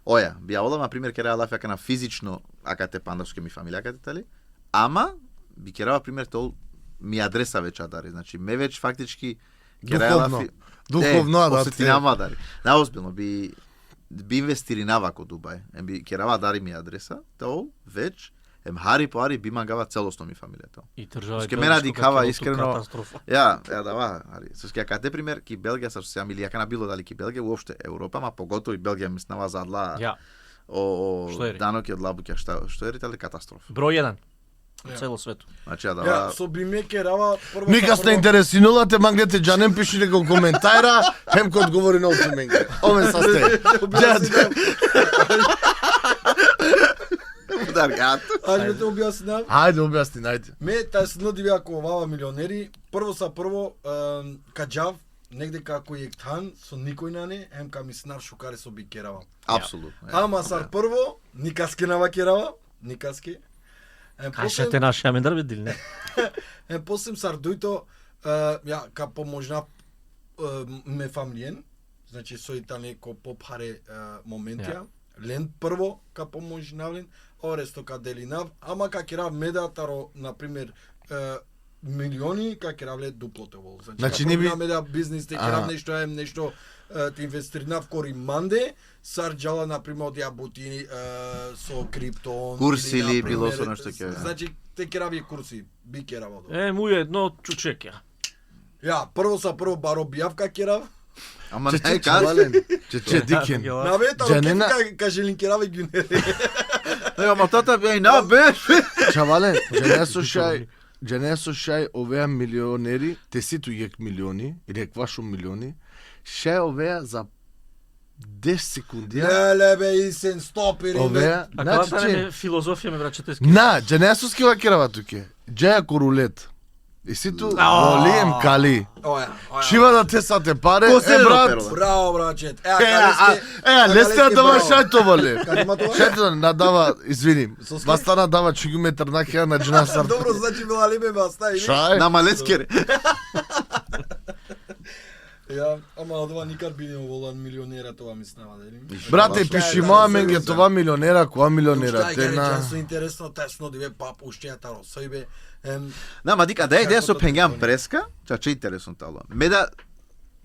Оја, би ја на пример кереја лафјака на физично, акате пандашке ми фамилијакате тали, ама би керава пример тол ми адреса веќе дари. Значи ме веќе фактички Духовно. Духовно, да, осетинама дари. Наозбилно би инвестиринава ко Дубај. Би керава дари ми адреса, тол веќе хари по хари би мангава целосно ми фамилијата. И држава Ке мене дикава искрено. катастрофа. Ја дава, ари. Со ке каде пример ки Белгија со се милијака на било дали ки Белгија уопште Европа, ма поготово и Белгија мислава задла. Ја, Што ери? Даноки од лабуќа, што е ритали катастрофа. број 1. Ја. Цело свето. Значи ја Ја, дава. со биме керава прво. Никас не интересинула те мангете джанем пиши него коментара, хем ко одговори на оце менге. Ове са сте. Удар гат. Ајде ме те објаснам. Ајде објасни, најде. Ме тај снуди ако оваа милионери, прво каджав негде како јектан со никој на не, емка ми снар шукаре со бикерава. Апсолутно. Ама сар прво никаске на вакерава, никаске. Кај те наши амендар бе дил, не? Посем сар дојто ја ка поможна ме фамилиен, значи со итале ко попаре моментија. Лен прво ка поможнавлен, оресто ка делинав, ама ка керав медатаро на пример милиони ка керавле дуплото вол. Значи, ка не би- поминаме да бизнис те керав нешто ем нешто те инвестиринав кори манде, сар джала на пример од јабути со криптон Курси или на било пример, со нешто ќе. Значи те керави курси, би керавал. Му е едно чучек ја. Ја, прво баро бијавка керав. Ама Че не каз. чавален. Че дикен. На вета, Джанена- ка желин кераве гюнери. Ама тата бе на бе. Чавален, джене со шај овеа милионери, те ситу јек милиони, или еквашо милиони, шај овеа за 10 секунди. Леле бе, Исен, стопири. Овеа, А значи кога не че... филозофија ме брачете ски. На, джене со скива керава туке. Джеја корулет. И ситу волием кали. Оја. Шива да те са те паре, Ко се брат. доперла? Браво, брачет. Лесте дава шај тоа воле. Каде има тоа? Шај тоа надава, извини, Со ски? бастана дава чугуметар на хеа на джинасар. Добро, значи била ли ме баста или? Шај? На малескере. Ја, ама од ова никад би не волан милионера тоа мислева, дали? Брате, Шај, пиши да, моја се менге знам. това милионера, која милионера, Шај, те гаре, на... често интересно, тесно, диве пап, уште таро, сојбе, На, ма дика, да идеја со Како тоа пенгам тоа? преска, че интересно тало.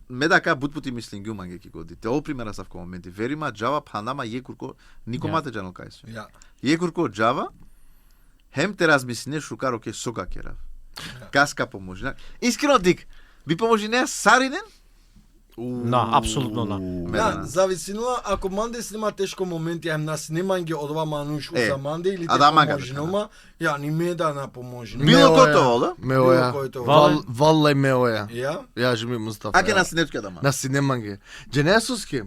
Ме да ка бутпути мислин ги уманге ки годи. Те ол примера са в моменти. Верима джава панама јекурко нико Ја. мате джанал кај се. ја. Јекурко джава хем те размислине шукаро ке сока керав. Каска поможна. Искрено дик, би поможине сариден? На, апсолутно на. Да, зависинува ако манде снима тешко моменти, ем на снимање од ова мануш за манде или а те да, мага, поможнума, ја ни ме да на поможи. Било кој тоа, да? Меоја. Било кој тоа. Валлај меоја. Ја? Ја жми Мустафа. Аке на синетка да ма. На синеманге. Дженесуски.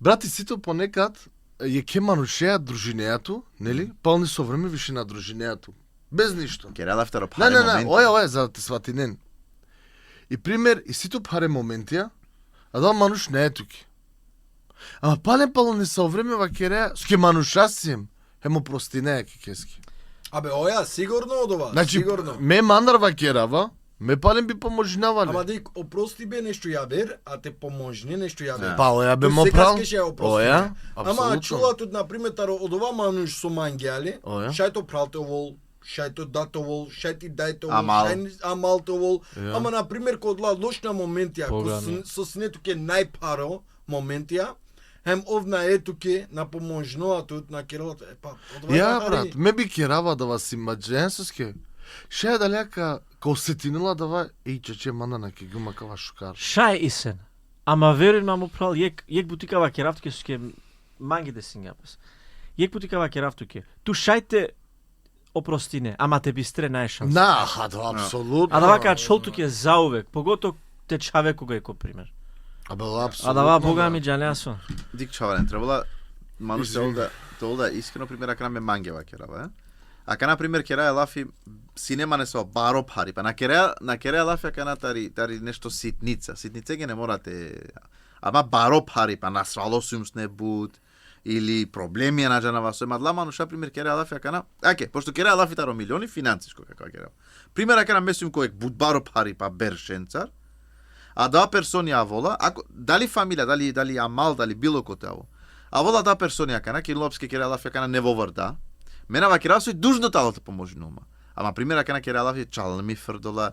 Брати, сите понекад ја кеманушеа дружинејато, нели? Полни со време више на дружинејато. Без ништо. Керела второ Не, паре не, моменти. ое, за да те сватинен. И пример, и сито паре моментија, а да мануш не е туки. Ама пален не со време ва кереа, ске манушасием, хемо простинеја кекески. Абе, оја, сигурно од ова, Значи, сигурно. ме мандар ва керава, ме пален би поможнавале. Ама дик, опрости бе нешто ја бер, а те поможни нешто ја бер. Па, оја бе Тој мо секогаш прав. ќе ја опрости. Оја, Ама апсолутно. чула тут, например, од ова мануш со мангјали, Оја. шајто пралтовол, шајто датовол, шајти дајтовол, Амал. амалтовол. Ја. Ама, например, кod лошна моментија, Погано. со снету ке најпаро моментија, хем овна ето ке на поможноатот на керовата. Па, од ова Ја, хари- брат, ме би керава да вас имадженсоске. Ше е далека, ко сетинила да ва, еј, чече мана на ке гума кава шукар. Шај исен. Ама веруjem маму прал, јек бутикава керавтуке ске манги де сингапас. Јек бутикава керавтуке. Ту шајте опростине, ама те бистре најшанс. На, да, апсолутно. А да вака шолтуке заувек, погото те чаве кога е ко пример. Абе, апсолутно. А да ва бога ми џанеасо. Дик чавален, требала мануш се Извини. олда искрено пример ака ме мангева керава, е? Ака на пример кераа лафи синема не со баро пари, па на кераа лафи ака на тари нешто ситница. Ситница ги не морате. Ама баро пари, па насрало сумс не буд или проблеми на џанава со мадла мануша пример кераа лафи ака на. Аке, пошто кераа лафи таро милиони финансиско како кераа. Пример ака на месум кој буд баро пари па бершенцар. А да персони а вола, ако дали фамилија, дали амал, дали било кој аво. А вола да персони акана, килопски кералафи акана не воврда. Мене ва кералафи дужно тало те поможнума. Ама пример акана кералафи чал ми фрдола,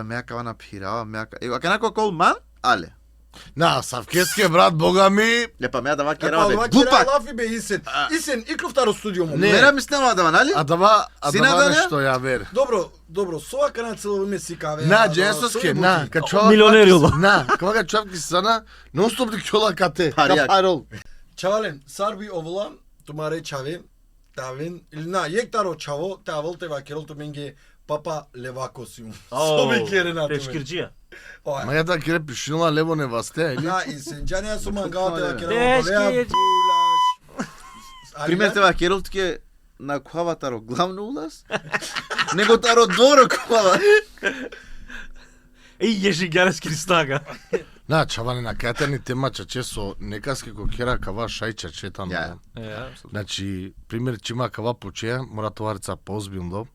меакава на пирава, меака. Акана кол ман, але. На, Савкеске, брат, бога ми. Лепа меа да ва Епа, керала бе. ова кераа Глупак. лафи бе Исен. Исен, икров таро студио му. Не. Мера ми снема да ва, нали? А да Сина ва да не? нешто ја вер. Добро, со ака на цело време си каве. На, Джесоске, на, качова. Милионерило. На, кога човек сана, нон стоп ди кјола кате. Паријак. Капарол. Чавален, сарби овола, тумаре чаве, тавен, или на, јектаро чаво, тавел те вакерол то менге папа левакосиум. Соби кере на туме. Пешкирџија. Ма Ова. ја да кере пишнила лево не vasте, или? На, Исен, џанеа со мангавате вакерол, Тешки бавеа е. булаш. Пример те ва керол тке на куава таро главно улаз, него таро дворо куава. Еј, јежи гарески снага. На, чаване на катени тема чаче со некаски ко кера кава шај чачетан. Ја. Значи, пример чима кава почеја, мора товарица позбилно.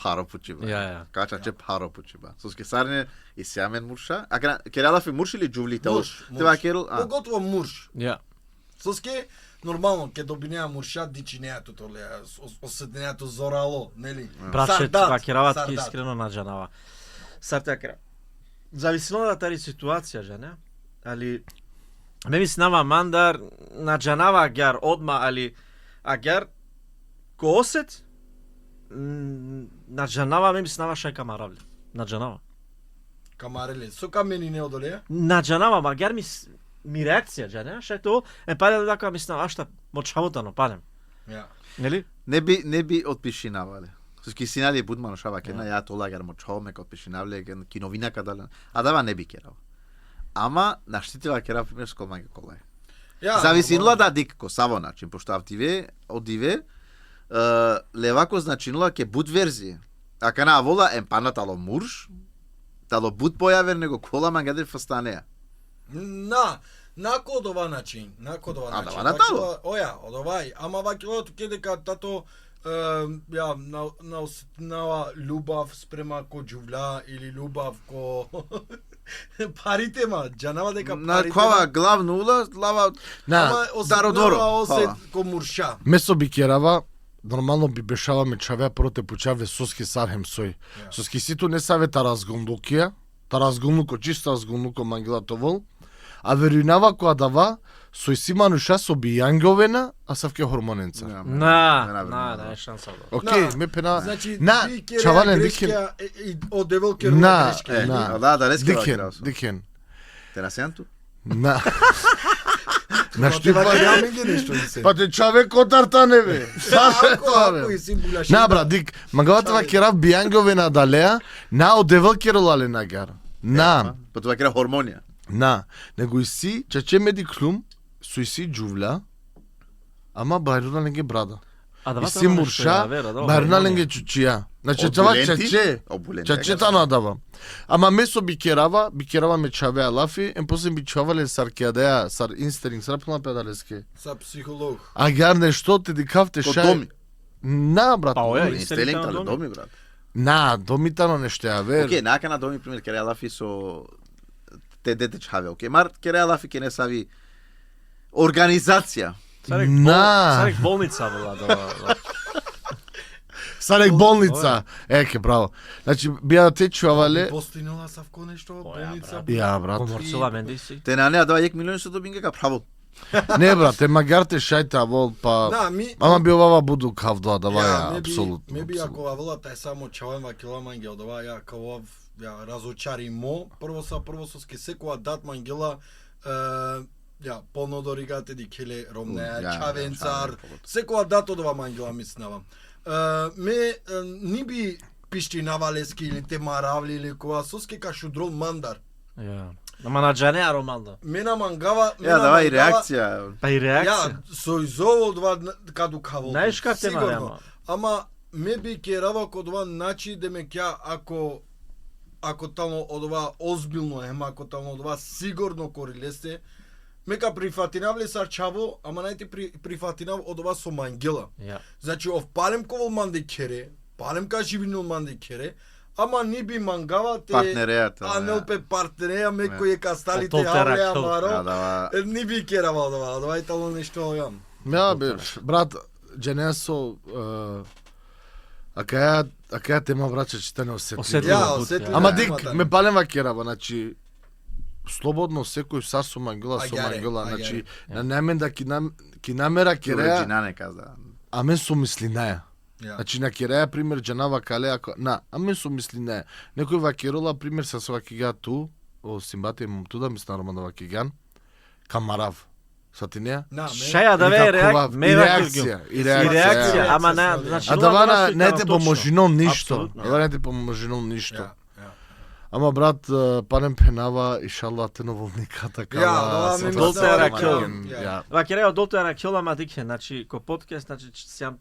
Паро почиба. Ја. Кача че паро почиба. Со скесарне и сјамен мурша. А керала фи мурш или џувли те Мурш, Тева мурш. керол. Поготово мурш. Ја. Соске, нормално, ке добинеа мурша, дичинеато толе, осетнеато зорало, нели? Братче, Сардат, това кераватки сардат. искрено на џанава. Сарта кера. Зависило да тари ситуација, жане. Али ме ми снава мандар на џанава агар одма, али агар ко осет на џанава ме ми снава шај камаравле. На џанава. Камареле, со камени не одолеа? На џанава, магар ми реакција, жане, шај то, пале така ми снава, ашта, мочавотано, палем. Ја. Нели? Не би отпишинавале. Со скисинали будмано шава кена ја толагар мочао ме отпишинавле ген киновина кадале. А дава не би керал. Ама наштитила керал пример со колмаге колај. Ја, Зависинула нормално. да дик ко саво начин, пошто одиве левако значинула ке буд верзија. А кана вола емпана тало мурш, тало буд појавер него кола мангадер фастанеа. На код ова начин, А, да, на тало. Оја, од овај, ама вакилото ке дека тато ја на љубав спрема ко џувля или љубав ко парите ма, џанава дека На парите. кова главно улаз, лава На, Даро дворо. осет ко мурша. место би керава, нормално би бешаваме чавеа прво те почаве соски сархем сој. Соски ситу не савета разгондукија, та разгондуко чисто разгондуко мангилатовол, а веруинава која дава сој симануша со бијанговена, а савке хормоненца. На, е шанса. Окей, На, ме пена. Значи, на, ти кереа чавален грешка дикен. и од девелкер На, грешка. на. Да, да, рески Дикен, дикен. Терасијанту? На. На што Ти па? ваќа менге нешто и се. Па те човек отарта не бе. Ако и си булаш. На бра, дик, магавата ва керав бијанговена далеа, на од девелкеролале нагар. На. Па тоа кера хормонија. На, него и си, чаче медиклум, суиси џувля, ама бајруна не ги брада. А да И си мурша, бајруна не ги чучија. Значи, това чече, чечета надава. Ама месо бикерава ме чавеа лафи, после би чавале саркиадеа, сар инстеринг, сар пна педалеске. Са психолог. А гар нешто те дикавте Ко шај. доми. На, брат. Па, оја, Инстелинг, але доми, брат. На, домитано нешто ја вер. Океј, нака на доми, пример, кереа лафи со те дете чаве, океј, мар кереа лафи ке не сави организација. Сарек болница била да. Сарек болница. Еке, браво. Значи, бија те чувале. Постигнала Савко нешто во болница? Ја, брат. Коморцова Мендиси. Те на неа дава 1 милион со добинга ка право. Не, брат, те магарте шајта вол, па... Да, ми... Ама би овава буду кавдоа, да Ја, ваја, апсолутно. Ме би ако вавлата е само чавен кила мангел, да ја као ја разочари мо, прво со ски секоја дат мангела, ја полно доригате ди келе ромнеа, чавенцар, секоја дат одова мангела мислам. Ме ни би пишти навалески или те маравли или која соски ка шудрол мандар. Ја. Ама на Джанеа Ромалда. Мена мангава, Ја, дава и реакција. Па и реакција. Ја, со изово два каду кавол. Знаеш как те сигурно. Ама ме би керава кod ова начи да ме ќе ако тално од ова озбилно ако тално од ова сигурно корилесте, мека прифатинавле сарчаво, ама најте прифатинав од ова со мангела. Ја. Значи ов палем ковол манде кере, палем ка живинул манде кере, ама ни би мангава те Партнереата. АНЛП партнереа ме кој е касталите Отол авле теракил. Да, амаро. Ни би керава од ова е тално нешто јам. Ја, бе, брат, Дженесо, ака тема врача читане осетливо. Осетливо. Осетливо. Ама Да. дик, Темата. ме палева керава, значи, слободно секој сар со мангела, со Аѓаре, мангела, аѓаре. значи, на намен да ки намера кереа, Реджина не каза. а мен со мисли неа. Ја. Значи на кереа пример джанава кале ако а мен со мисли неа. Некој вакерола пример со свакига ту, о симбате му туда мислам Роман да вакиган, камарав. Сати неа? На, ме. Шаја да ве И реакција, и И реакција. реакција, ја. ама Ја. не, значи А нула дава гласови не те точно. поможино ништо. Апсолутно. Дава не те поможино ништо. Ја. Ама брат, панем пенава иншаллах те новолника така. Ја, дава ми Долте мислам, ракел. ја. Ва керео долте ракела ма дике, значи ко подкаст, значи сјам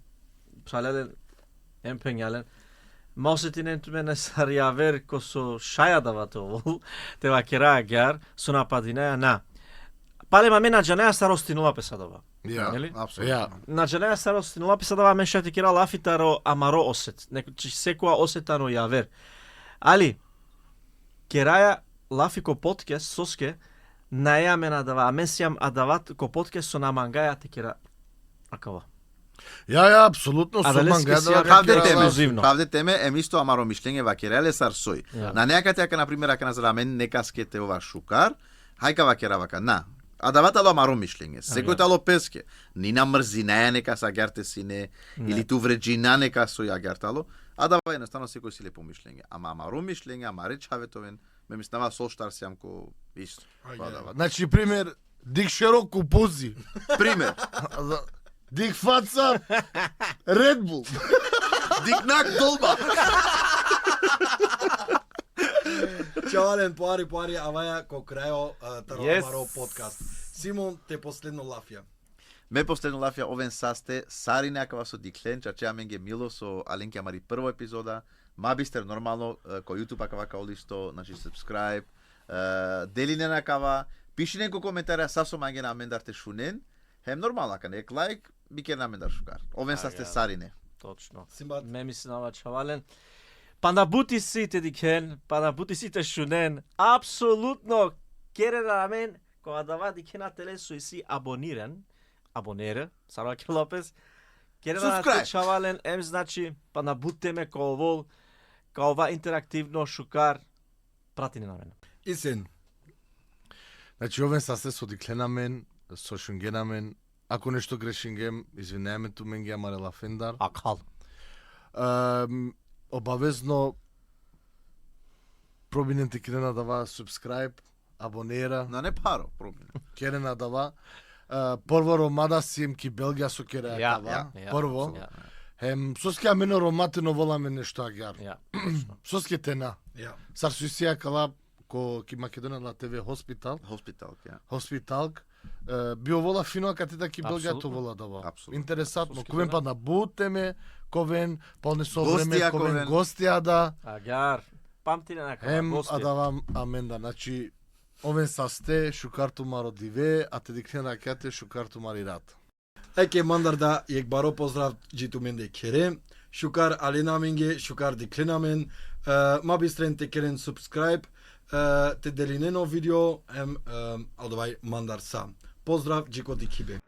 псалелен емпењален. Мосетинен ту мене сарјавер ко со шаја давате овол, те ва кераа гјар, со нападинеа на. Палема мен на Джанеа старости 0 песадова. Ја, Нели? Апсолутно. ја. На Джанеа старости 0 песадова мен шати кера лафитаро амаро осет. Некој секоја осетано јавер. Али кераја лафи ко подкаст соске наја мене дава, а мен сјам адават ко подкаст со намангаја те кера акава. Ја, апсолутно А со дали манга ске да си Правде Ја, теме, ексклузивно. правде теме, емисто амаро мишлење вакереле сар сој. Ја. На некаде ака на пример ака на зарамен нека скете ова шукар, хајка вакера вака на. А даватало амаро мишлење. Секој тало песке. Ни на мрзина нека са герте сине или ту вреджина нека со ја гертало, а дава едноставно секој си лепо мишлење. Ама амаро мишлење, ама речаветовен, ме мислава со штар сјам ко исто. Тоа дава. Значи пример дик широко пузи. Пример. Дик фаца Red Bull. Дикнак долба. Чавален поари, аваја ко крајо таро Yes. амаро подкаст. Симон, те последно лафија. Ме последно лафја овен састе, сари некава со Диклен, чачеа мен ге мило со Аленке Амари прво епизода, Мабистер нормално, ко YouTube акава као листо, значи subscribe, дели не накава, пиши неко коментарја сасо маге на мендарте шунен, хем нормално ака нек лайк, бике на мендар шукар. Овен састе ја. сарине. Точно. Симбат. Ме мислава чавален. Па на бути сите дикен, па на бути сите шунен, апсолутно кере на мен, кога дава дикен на телесо и си абонира, Сараке Лопес, кере на те Subscribe. чавален, значи, па на бутеме ко овол, ка ова интерактивно шукар, прати на мен. Исен. Значи овен састе со дикленамен, со шунгенамен, ако нешто грешингем, извинеме ту мен ги амарела фендар. Акал. Обавезно пробинете керена дава subscribe, абонира, На не паро, проблем. керена дава. Прво ромада сием ки Белгија со кереа дава. Прво. Хем соске амено роматено воламе нешто агар. Ја. Соске тена. Ја. Сар суисија кала ко ки Македонија на ТВ Хоспитал. Хоспитал, ја. Хоспиталк. био вола фино, кај те таки белгато Апсолутно. вола дава. Апсолутно. Интересантно. Соските, Ковен да. па на бутеме, ковен, па не со време, Гостија, ковен ковен. гостија да. Агар, памтиле некоја Ем, гости. а да вам аменда, значи, овен састе, шукарту маро диве, а те дикнена кјате шукарту мари рат. Еке мандарда јек баро поздрав джиту менде кере. Шукар аленаминге, шукар дикленамен. Мабистрен те керен subscribe. Те делинено видео ем алдовај мандар сам. Поздрав джико дикибе.